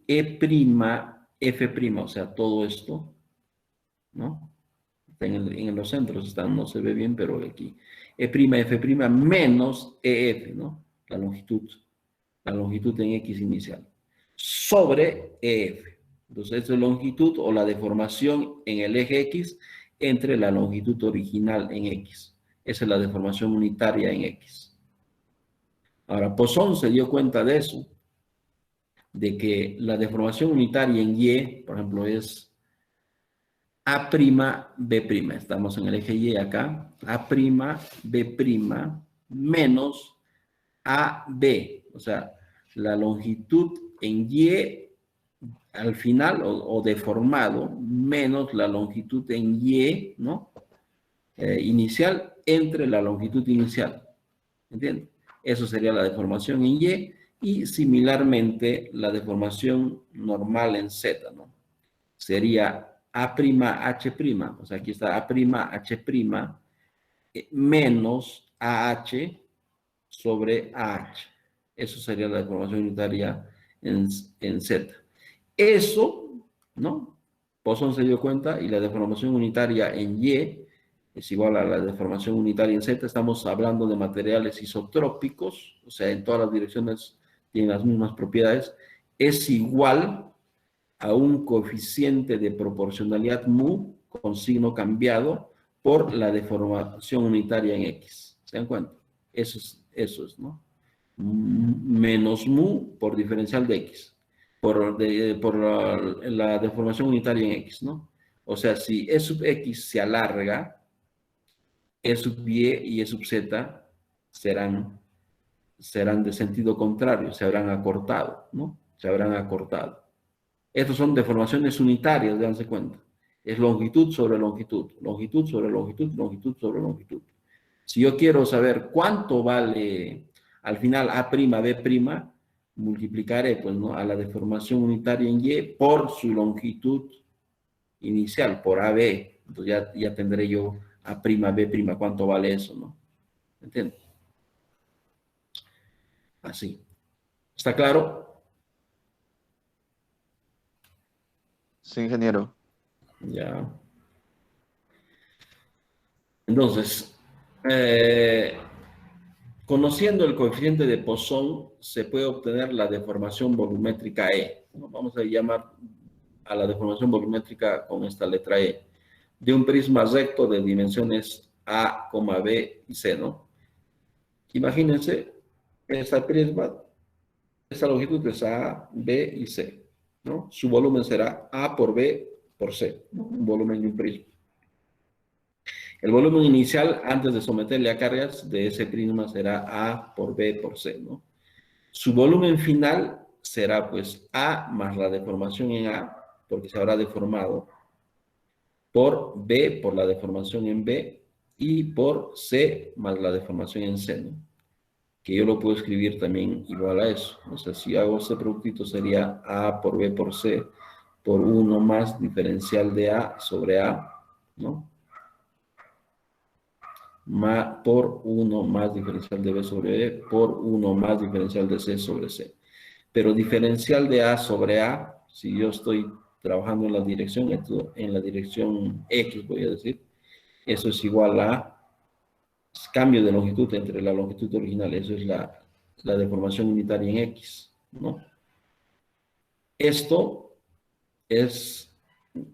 E'F', o sea, todo esto, ¿no? En los centros no se ve bien, pero aquí. E'F' menos EF, ¿no? La longitud en X inicial, sobre EF. Entonces, esta es la longitud o la deformación en el eje X entre la longitud original en X. Esa es la deformación unitaria en X. Ahora, Poisson se dio cuenta de eso, de que la deformación unitaria en Y, por ejemplo, es A'B'. Estamos en el eje Y acá. A'B' menos AB. O sea, la longitud en Y al final o deformado menos la longitud en Y, ¿no? Inicial entre la longitud inicial. ¿Entienden? Eso sería la deformación en Y y similarmente la deformación normal en Z, ¿no? Sería A'H', o sea, aquí está A'H' menos AH sobre AH. Eso sería la deformación unitaria en Z. Eso, ¿no? Poisson se dio cuenta y la deformación unitaria en Y es igual a la deformación unitaria en Z. Estamos hablando de materiales isotrópicos, o sea, en todas las direcciones tienen las mismas propiedades. Es igual a un coeficiente de proporcionalidad mu con signo cambiado por la deformación unitaria en X. ¿Se dan cuenta? Eso es, ¿no? Menos mu por diferencial de X. Por la deformación unitaria en X, ¿no? O sea, si E sub X se alarga, E sub Y y E sub Z serán de sentido contrario, se habrán acortado, ¿no? Se habrán acortado. Estas son deformaciones unitarias, dense cuenta. Es longitud sobre longitud, longitud sobre longitud, longitud sobre longitud. Si yo quiero saber cuánto vale al final A'B', multiplicaré pues, ¿no? a la deformación unitaria en Y por su longitud inicial, por AB. Entonces ya tendré yo A'B', cuánto vale eso, ¿no? ¿Entiendes? Así. ¿Está claro? Sí, ingeniero. Ya. Entonces, conociendo el coeficiente de Poisson, se puede obtener la deformación volumétrica E. Vamos a llamar a la deformación volumétrica con esta letra E. De un prisma recto de dimensiones A, B y C, ¿no? Imagínense, este prisma esta longitud es A, B y C, ¿no? Su volumen será A por B por C, ¿no? Un volumen de un prisma. El volumen inicial, antes de someterle a cargas de ese prisma, será A por B por C, ¿no? Su volumen final será, pues, A más la deformación en A, porque se habrá deformado, por B por la deformación en B, y por C más la deformación en C, ¿no? Que yo lo puedo escribir también igual a eso. O sea, si hago este productito sería A por B por C por 1 más diferencial de A sobre A, ¿no? Por 1 más diferencial de B sobre B por 1 más diferencial de C sobre C. Pero diferencial de A sobre A, si yo estoy trabajando en la dirección X, voy a decir, eso es igual a cambio de longitud entre la longitud original, eso es la deformación unitaria en X, ¿no? Esto es,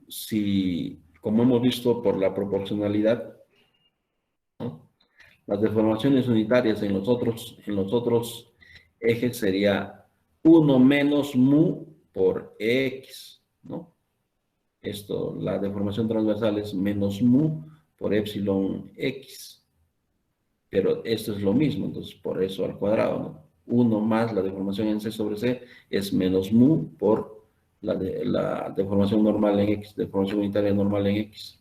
si, como hemos visto por la proporcionalidad, ¿no? Las deformaciones unitarias en los otros ejes sería 1 menos mu por X, ¿no? Esto, la deformación transversal es menos mu por epsilon X. Pero esto es lo mismo, entonces por eso al cuadrado, ¿no? 1 más la deformación en C sobre C es menos mu por la deformación normal en X, deformación unitaria normal en X,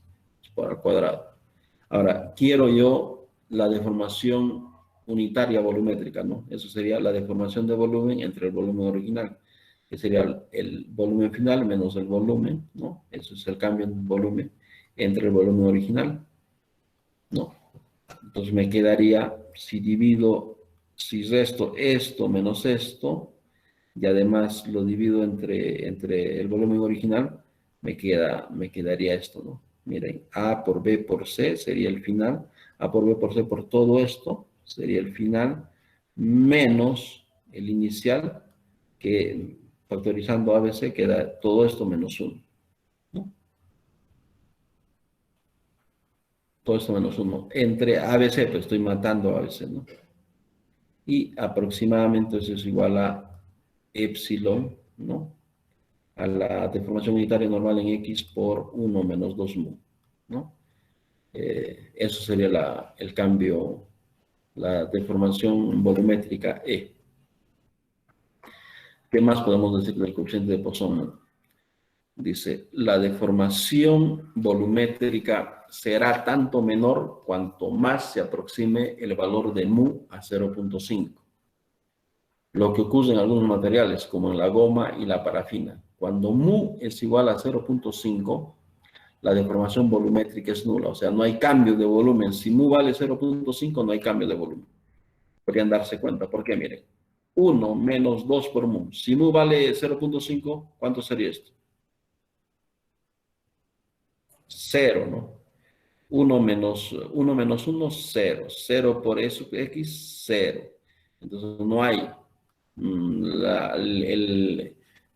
por al cuadrado. Ahora, quiero yo la deformación unitaria volumétrica, ¿no? Eso sería la deformación de volumen entre el volumen original, que sería el volumen final menos el volumen, ¿no? Eso es el cambio en volumen entre el volumen original, ¿no? Entonces me quedaría, si resto esto menos esto, y además lo divido entre el volumen original, me quedaría esto, ¿no? Miren, A por B por C sería el final, A por B por C por todo esto sería el final, menos el inicial, que factorizando ABC queda todo esto menos 1, ¿no? Todo esto menos 1. Entre ABC, pues estoy matando a ABC, ¿no? Y aproximadamente eso es igual a epsilon, ¿no? A la deformación unitaria normal en X por 1 menos 2 mu, ¿no? Eso sería el cambio, la deformación volumétrica E. ¿Qué más podemos decir del coeficiente de Poisson? Dice, la deformación volumétrica será tanto menor cuanto más se aproxime el valor de mu a 0.5. Lo que ocurre en algunos materiales, como en la goma y la parafina. Cuando mu es igual a 0.5, la deformación volumétrica es nula. O sea, no hay cambio de volumen. Si mu vale 0.5, no hay cambio de volumen. Podrían darse cuenta. ¿Por qué? Miren. 1 menos 2 por mu. Si mu vale 0.5, ¿cuánto sería esto? 0, ¿no? 1 menos 1, 0. 0 por eso, X, 0. Entonces no hay.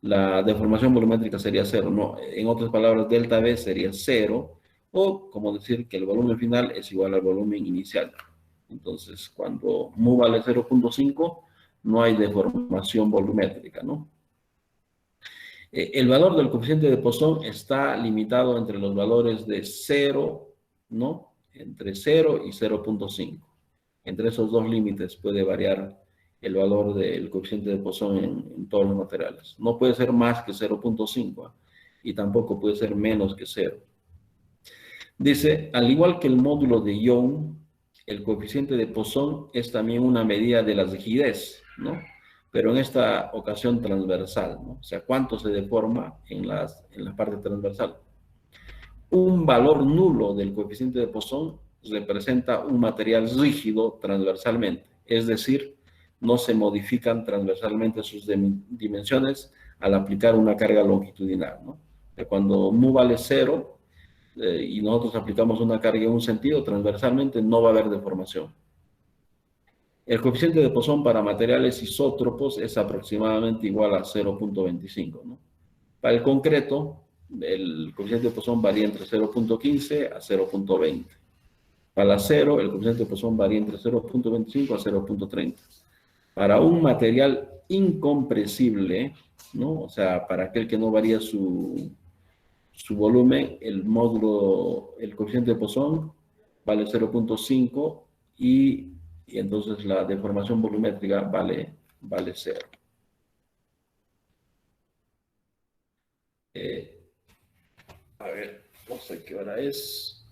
La deformación volumétrica sería 0. No, en otras palabras, delta B sería 0. O como decir que el volumen final es igual al volumen inicial. Entonces, cuando mu vale 0.5, no hay deformación volumétrica, ¿no? El valor del coeficiente de Poisson está limitado entre los valores de 0, ¿no? Entre 0 y 0.5. Entre esos dos límites puede variar el valor del coeficiente de Poisson en todos los materiales. No puede ser más que 0.5 y tampoco puede ser menos que 0. Dice, al igual que el módulo de Young, el coeficiente de Poisson es también una medida de la rigidez, ¿no? Pero en esta ocasión transversal, ¿no? O sea, cuánto se deforma en la parte transversal. Un valor nulo del coeficiente de Poisson representa un material rígido transversalmente, es decir, no se modifican transversalmente sus dimensiones al aplicar una carga longitudinal, ¿no? Cuando mu vale 0 y nosotros aplicamos una carga en un sentido, transversalmente no va a haber deformación. El coeficiente de Poisson para materiales isótropos es aproximadamente igual a 0.25, ¿no? Para el concreto, el coeficiente de Poisson varía entre 0.15 a 0.20. Para el acero, el coeficiente de Poisson varía entre 0.25 a 0.30. Para un material incompresible, ¿no? O sea, para aquel que no varía su volumen, el módulo, el coeficiente de Poisson vale 0.5 y entonces la deformación volumétrica vale 0. A ver, no sé qué hora es.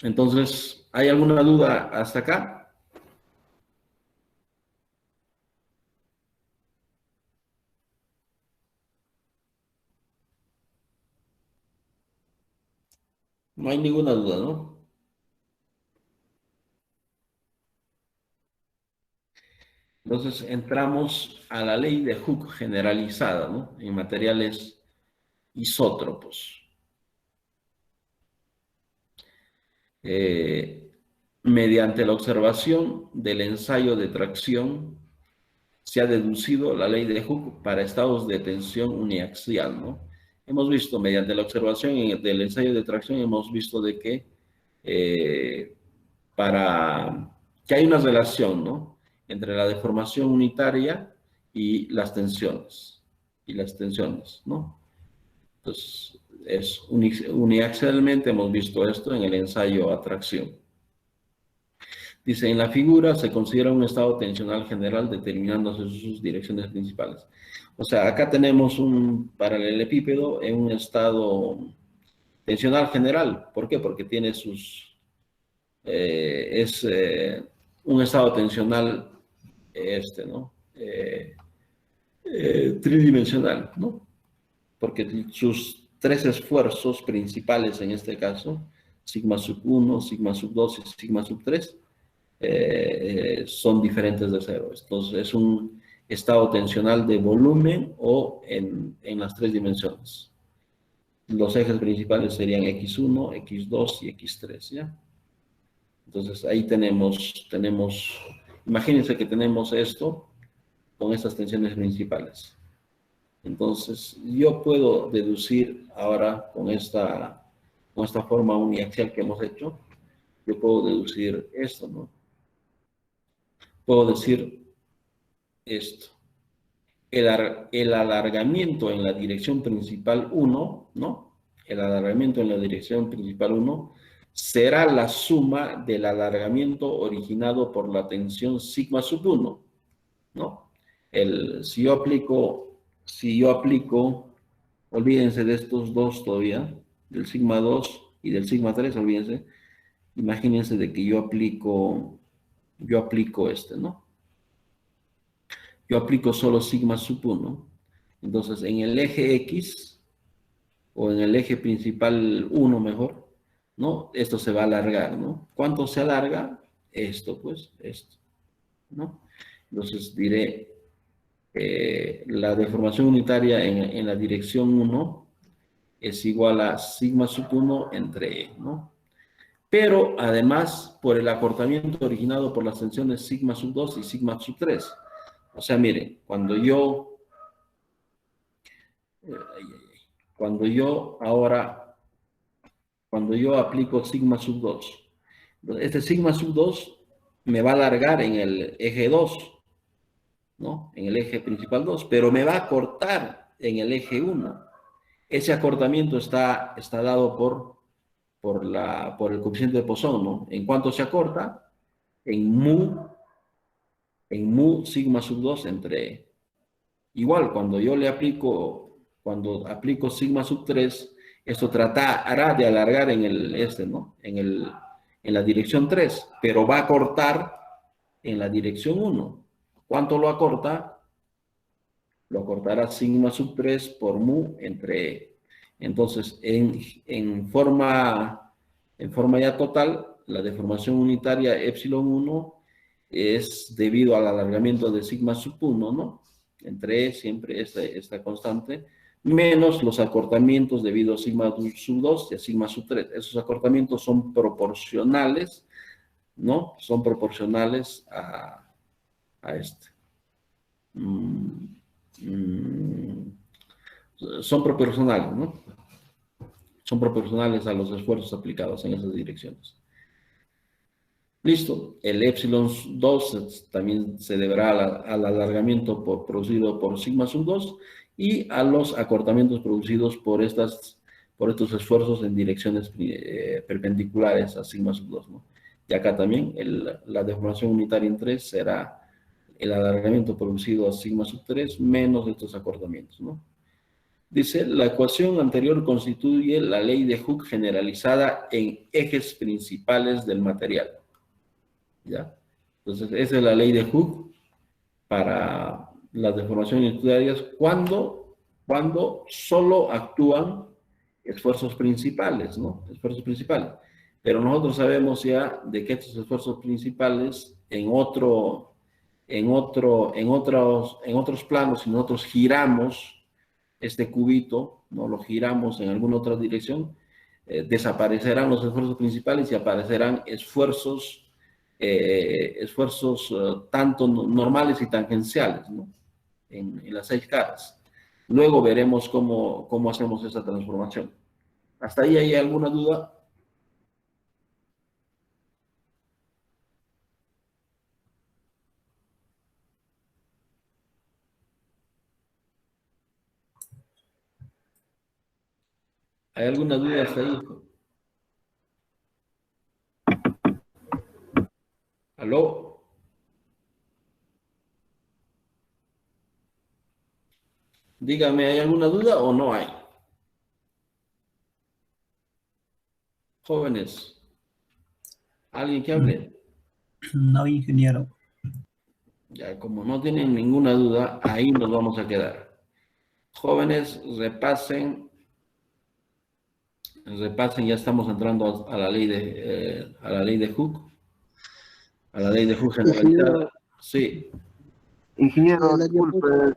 Entonces, ¿hay alguna duda hasta acá? No hay ninguna duda, ¿no? Entonces entramos a la ley de Hooke generalizada, ¿no? En materiales isótropos. Mediante la observación del ensayo de tracción se ha deducido la ley de Hooke para estados de tensión uniaxial, ¿no? Hemos visto, mediante la observación del ensayo de tracción, hemos visto de que que hay una relación, ¿no? Entre la deformación unitaria y las tensiones, ¿no? Entonces, uniaxialmente hemos visto esto en el ensayo a tracción. Dice, en la figura se considera un estado tensional general determinándose sus direcciones principales. O sea, acá tenemos un paralelepípedo en un estado tensional general. ¿Por qué? Porque tiene es un estado tensional ¿no? Tridimensional, ¿no? Porque sus tres esfuerzos principales en este caso, sigma sub 1, sigma sub 2 y sigma sub 3, son diferentes de cero. Entonces es un estado tensional de volumen o en las tres dimensiones. Los ejes principales serían x1, x2 y x3, ¿ya? Entonces ahí tenemos, imagínense que tenemos esto con estas tensiones principales. Entonces yo puedo deducir ahora con esta forma uniaxial que hemos hecho, yo puedo deducir esto, ¿no? Puedo decir esto. El alargamiento en la dirección principal 1, ¿no? El alargamiento en la dirección principal 1 será la suma del alargamiento originado por la tensión sigma sub 1, ¿no? Si yo aplico, olvídense de estos dos todavía, del sigma 2 y del sigma 3, olvídense. Imagínense de que yo aplico ¿no? Yo aplico solo sigma sub 1. Entonces, en el eje X, o en el eje principal 1 mejor, ¿no? Esto se va a alargar, ¿no? ¿Cuánto se alarga? Esto, pues, esto, ¿no? Entonces diré, la deformación unitaria en la dirección 1 es igual a sigma sub 1 entre E, ¿no? Pero, además, por el acortamiento originado por las tensiones sigma sub 2 y sigma sub 3. O sea, miren, cuando yo aplico sigma sub 2, este sigma sub 2 me va a alargar en el eje 2, ¿no? En el eje principal 2, pero me va a cortar en el eje 1. Ese acortamiento está dado por el coeficiente de Poisson, ¿no? ¿En cuánto se acorta? En mu sigma sub 2 entre E. Igual, cuando aplico sigma sub 3, esto tratará de alargar en ¿no? En la dirección 3, pero va a cortar en la dirección 1. ¿Cuánto lo acorta? Lo acortará sigma sub 3 por mu entre E. Entonces, en forma ya total, la deformación unitaria epsilon 1 es debido al alargamiento de sigma sub 1, ¿no? Entre E siempre esta constante, menos los acortamientos debido a sigma sub 2 y a sigma sub 3. Esos acortamientos son proporcionales, ¿no? Son proporcionales a este. Son proporcionales, ¿no? Son proporcionales a los esfuerzos aplicados en esas direcciones. Listo. El epsilon 2 también se deberá al alargamiento producido por sigma sub 2 y a los acortamientos producidos por estos esfuerzos en direcciones perpendiculares a sigma sub 2, ¿no? Y acá también la deformación unitaria en 3 será el alargamiento producido a sigma sub 3 menos estos acortamientos, ¿no? Dice, la ecuación anterior constituye la ley de Hooke generalizada en ejes principales del material. ¿Ya? Entonces, esa es la ley de Hooke para las deformaciones unitarias cuando solo actúan esfuerzos principales, ¿no? Esfuerzos principales. Pero nosotros sabemos ya de que estos esfuerzos principales en otros planos, si nosotros giramos este cubito, no lo giramos en alguna otra dirección, desaparecerán los esfuerzos principales y aparecerán esfuerzos tanto normales y tangenciales, ¿no? En las 6 caras. Luego veremos cómo hacemos esa transformación. ¿Hasta ahí hay alguna duda? ¿Hay alguna duda hasta ahí? ¿Aló? Dígame, ¿hay alguna duda o no hay? Jóvenes, ¿alguien que hable? No, ingeniero. Ya, como no tienen ninguna duda, ahí nos vamos a quedar. Jóvenes, repasen, ya estamos entrando a la ley de Hooke. A la ley de Hooke generalizada. Sí. Ingeniero, disculpe,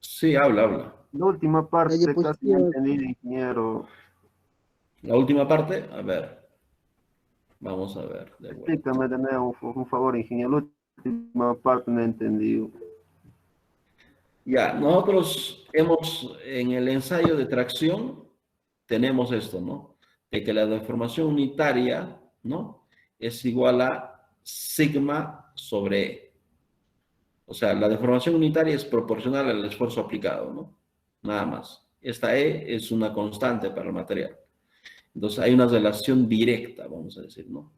Sí, habla. la última parte casi no entendí, ingeniero. La última parte, a ver. Vamos a ver. De vuelta. Explícame de nuevo, un favor, ingeniero. La última parte no he entendido. Ya, nosotros en el ensayo de tracción, tenemos esto, ¿no? De que la deformación unitaria, ¿no? Es igual a sigma sobre E. O sea, la deformación unitaria es proporcional al esfuerzo aplicado, ¿no? Nada más. Esta E es una constante para el material. Entonces, hay una relación directa, vamos a decir, ¿no?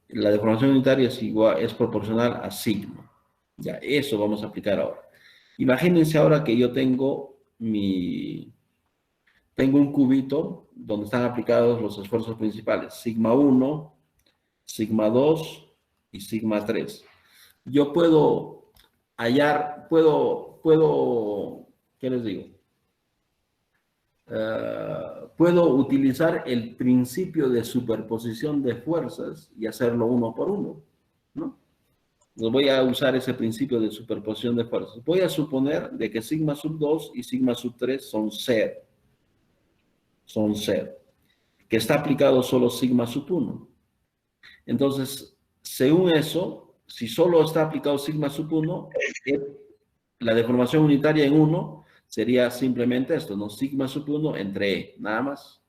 La deformación unitaria es proporcional a sigma. Ya, eso vamos a aplicar ahora. Imagínense ahora que yo tengo un cubito donde están aplicados los esfuerzos principales, sigma 1, sigma 2 y sigma 3. Yo puedo ¿qué les digo? Puedo utilizar el principio de superposición de fuerzas y hacerlo uno por uno, ¿no? Entonces voy a usar ese principio de superposición de fuerzas. Voy a suponer de que sigma sub 2 y sigma sub 3 son 0. Son 0. Que está aplicado solo sigma sub 1. Entonces, según eso, si solo está aplicado sigma sub 1, la deformación unitaria en 1 sería simplemente esto, ¿no? Sigma sub 1 entre E, nada más.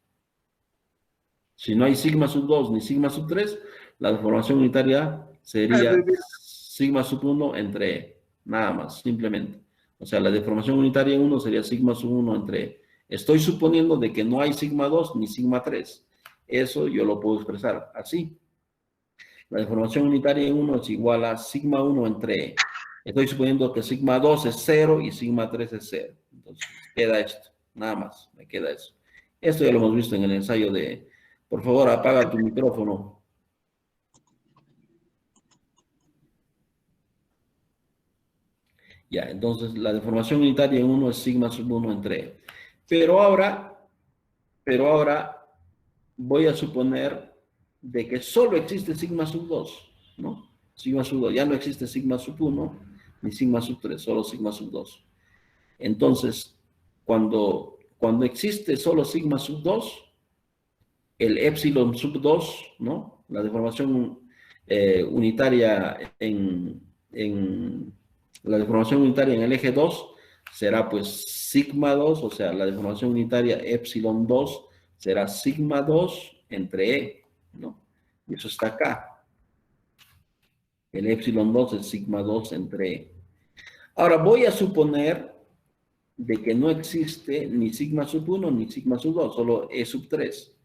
Si no hay sigma sub 2 ni sigma sub 3, la deformación unitaria sería sigma sub 1 entre E, nada más, simplemente. O sea, la deformación unitaria en 1 sería sigma sub 1 entre E. Estoy suponiendo de que no hay sigma 2 ni sigma 3. Eso yo lo puedo expresar así. La deformación unitaria en 1 es igual a sigma 1 entre E. Estoy suponiendo que sigma 2 es 0 y sigma 3 es 0. Entonces, queda esto. Nada más, me queda eso. Esto ya lo hemos visto en el ensayo de... Por favor, apaga tu micrófono. Ya, entonces la deformación unitaria en 1 es sigma sub 1 entre E. Pero ahora voy a suponer de que solo existe sigma sub 2, ¿no? Sigma sub 2, ya no existe sigma sub 1 ni sigma sub 3, solo sigma sub 2. Entonces, cuando existe solo sigma sub 2, el epsilon sub 2, ¿no? La deformación unitaria la deformación unitaria en el eje 2 será pues sigma 2, o sea, la deformación unitaria epsilon 2 será sigma 2 entre E, ¿no? Y eso está acá. El epsilon 2 es sigma 2 entre E. Ahora voy a suponer de que no existe ni sigma sub 1 ni sigma sub 2, solo E sub 3.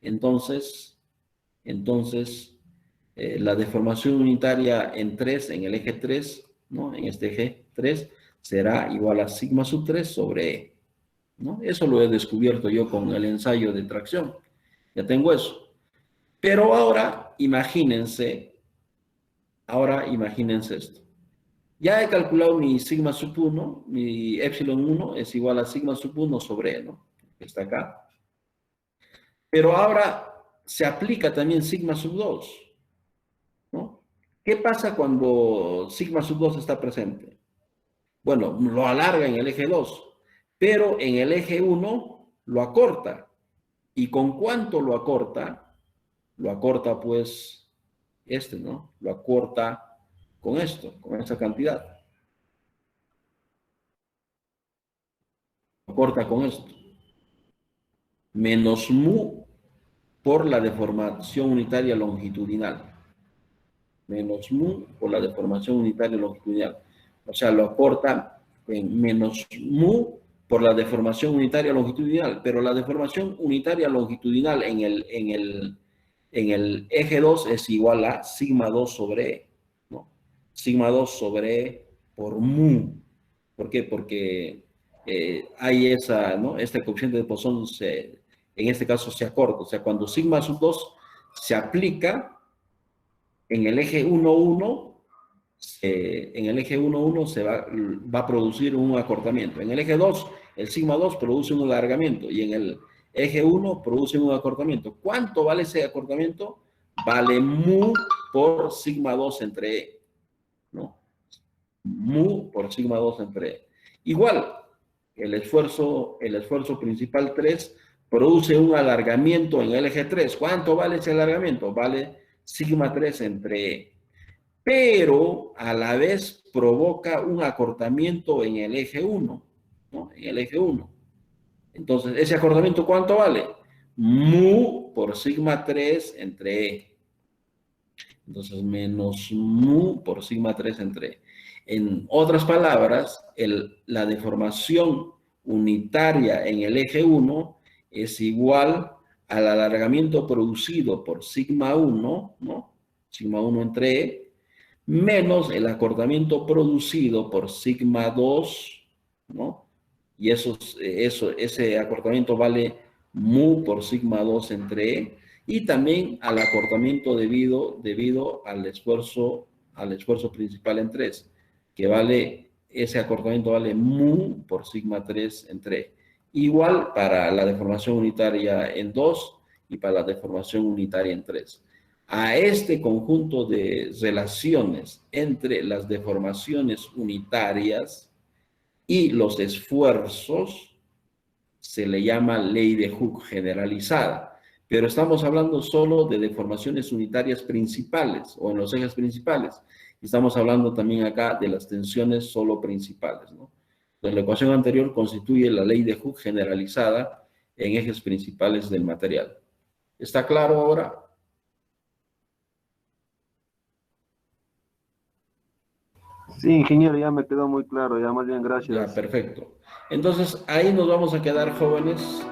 Entonces la deformación unitaria en 3, en el eje 3, ¿no? En este eje 3, será igual a sigma sub 3 sobre E, ¿no? Eso lo he descubierto yo con el ensayo de tracción. Ya tengo eso. Pero ahora imagínense esto. Ya he calculado mi sigma sub 1, mi epsilon 1 es igual a sigma sub 1 sobre E, ¿no? Que está acá. Pero ahora se aplica también sigma sub 2, ¿no? ¿Qué pasa cuando sigma sub 2 está presente? Bueno, lo alarga en el eje 2, pero en el eje 1 lo acorta. ¿Y con cuánto lo acorta? Lo acorta pues ¿no? Lo acorta con esto, con esa cantidad. Lo acorta con esto. Menos mu por la deformación unitaria longitudinal. Menos mu por la deformación unitaria longitudinal. O sea, lo acorta en menos mu por la deformación unitaria longitudinal. Pero la deformación unitaria longitudinal en el eje 2 es igual a sigma 2 sobre E, ¿no? Sigma 2 sobre E por mu. ¿Por qué? Porque hay esa, ¿no? Este coeficiente de Poisson en este caso se acorta. O sea, cuando sigma sub 2 se aplica en el eje 1, 1, en el eje 1, 1 se va a producir un acortamiento. En el eje 2, el sigma 2 produce un alargamiento y en el eje 1 produce un acortamiento. ¿Cuánto vale ese acortamiento? Vale mu por sigma 2 entre E, ¿no? Mu por sigma 2 entre E. Igual, el esfuerzo principal 3 produce un alargamiento en el eje 3. ¿Cuánto vale ese alargamiento? Vale sigma 3 entre E. Pero a la vez provoca un acortamiento en el eje 1, ¿no? En el eje 1. Entonces, ¿ese acortamiento cuánto vale? Mu por sigma 3 entre E. Entonces, menos mu por sigma 3 entre E. En otras palabras, la deformación unitaria en el eje 1 es igual al alargamiento producido por sigma 1, ¿no? Sigma 1 entre E, menos el acortamiento producido por sigma 2, ¿no? Y ese acortamiento vale mu por sigma 2 entre E, y también al acortamiento debido al esfuerzo principal en 3, que ese acortamiento vale mu por sigma 3 entre E. Igual para la deformación unitaria en 2 y para la deformación unitaria en 3. A este conjunto de relaciones entre las deformaciones unitarias y los esfuerzos se le llama ley de Hooke generalizada. Pero estamos hablando solo de deformaciones unitarias principales o en los ejes principales. Estamos hablando también acá de las tensiones solo principales, ¿no? Entonces, la ecuación anterior constituye la ley de Hooke generalizada en ejes principales del material. ¿Está claro ahora? Sí, ingeniero, ya me quedó muy claro, ya más bien gracias. Ya, perfecto. Entonces, ahí nos vamos a quedar, jóvenes.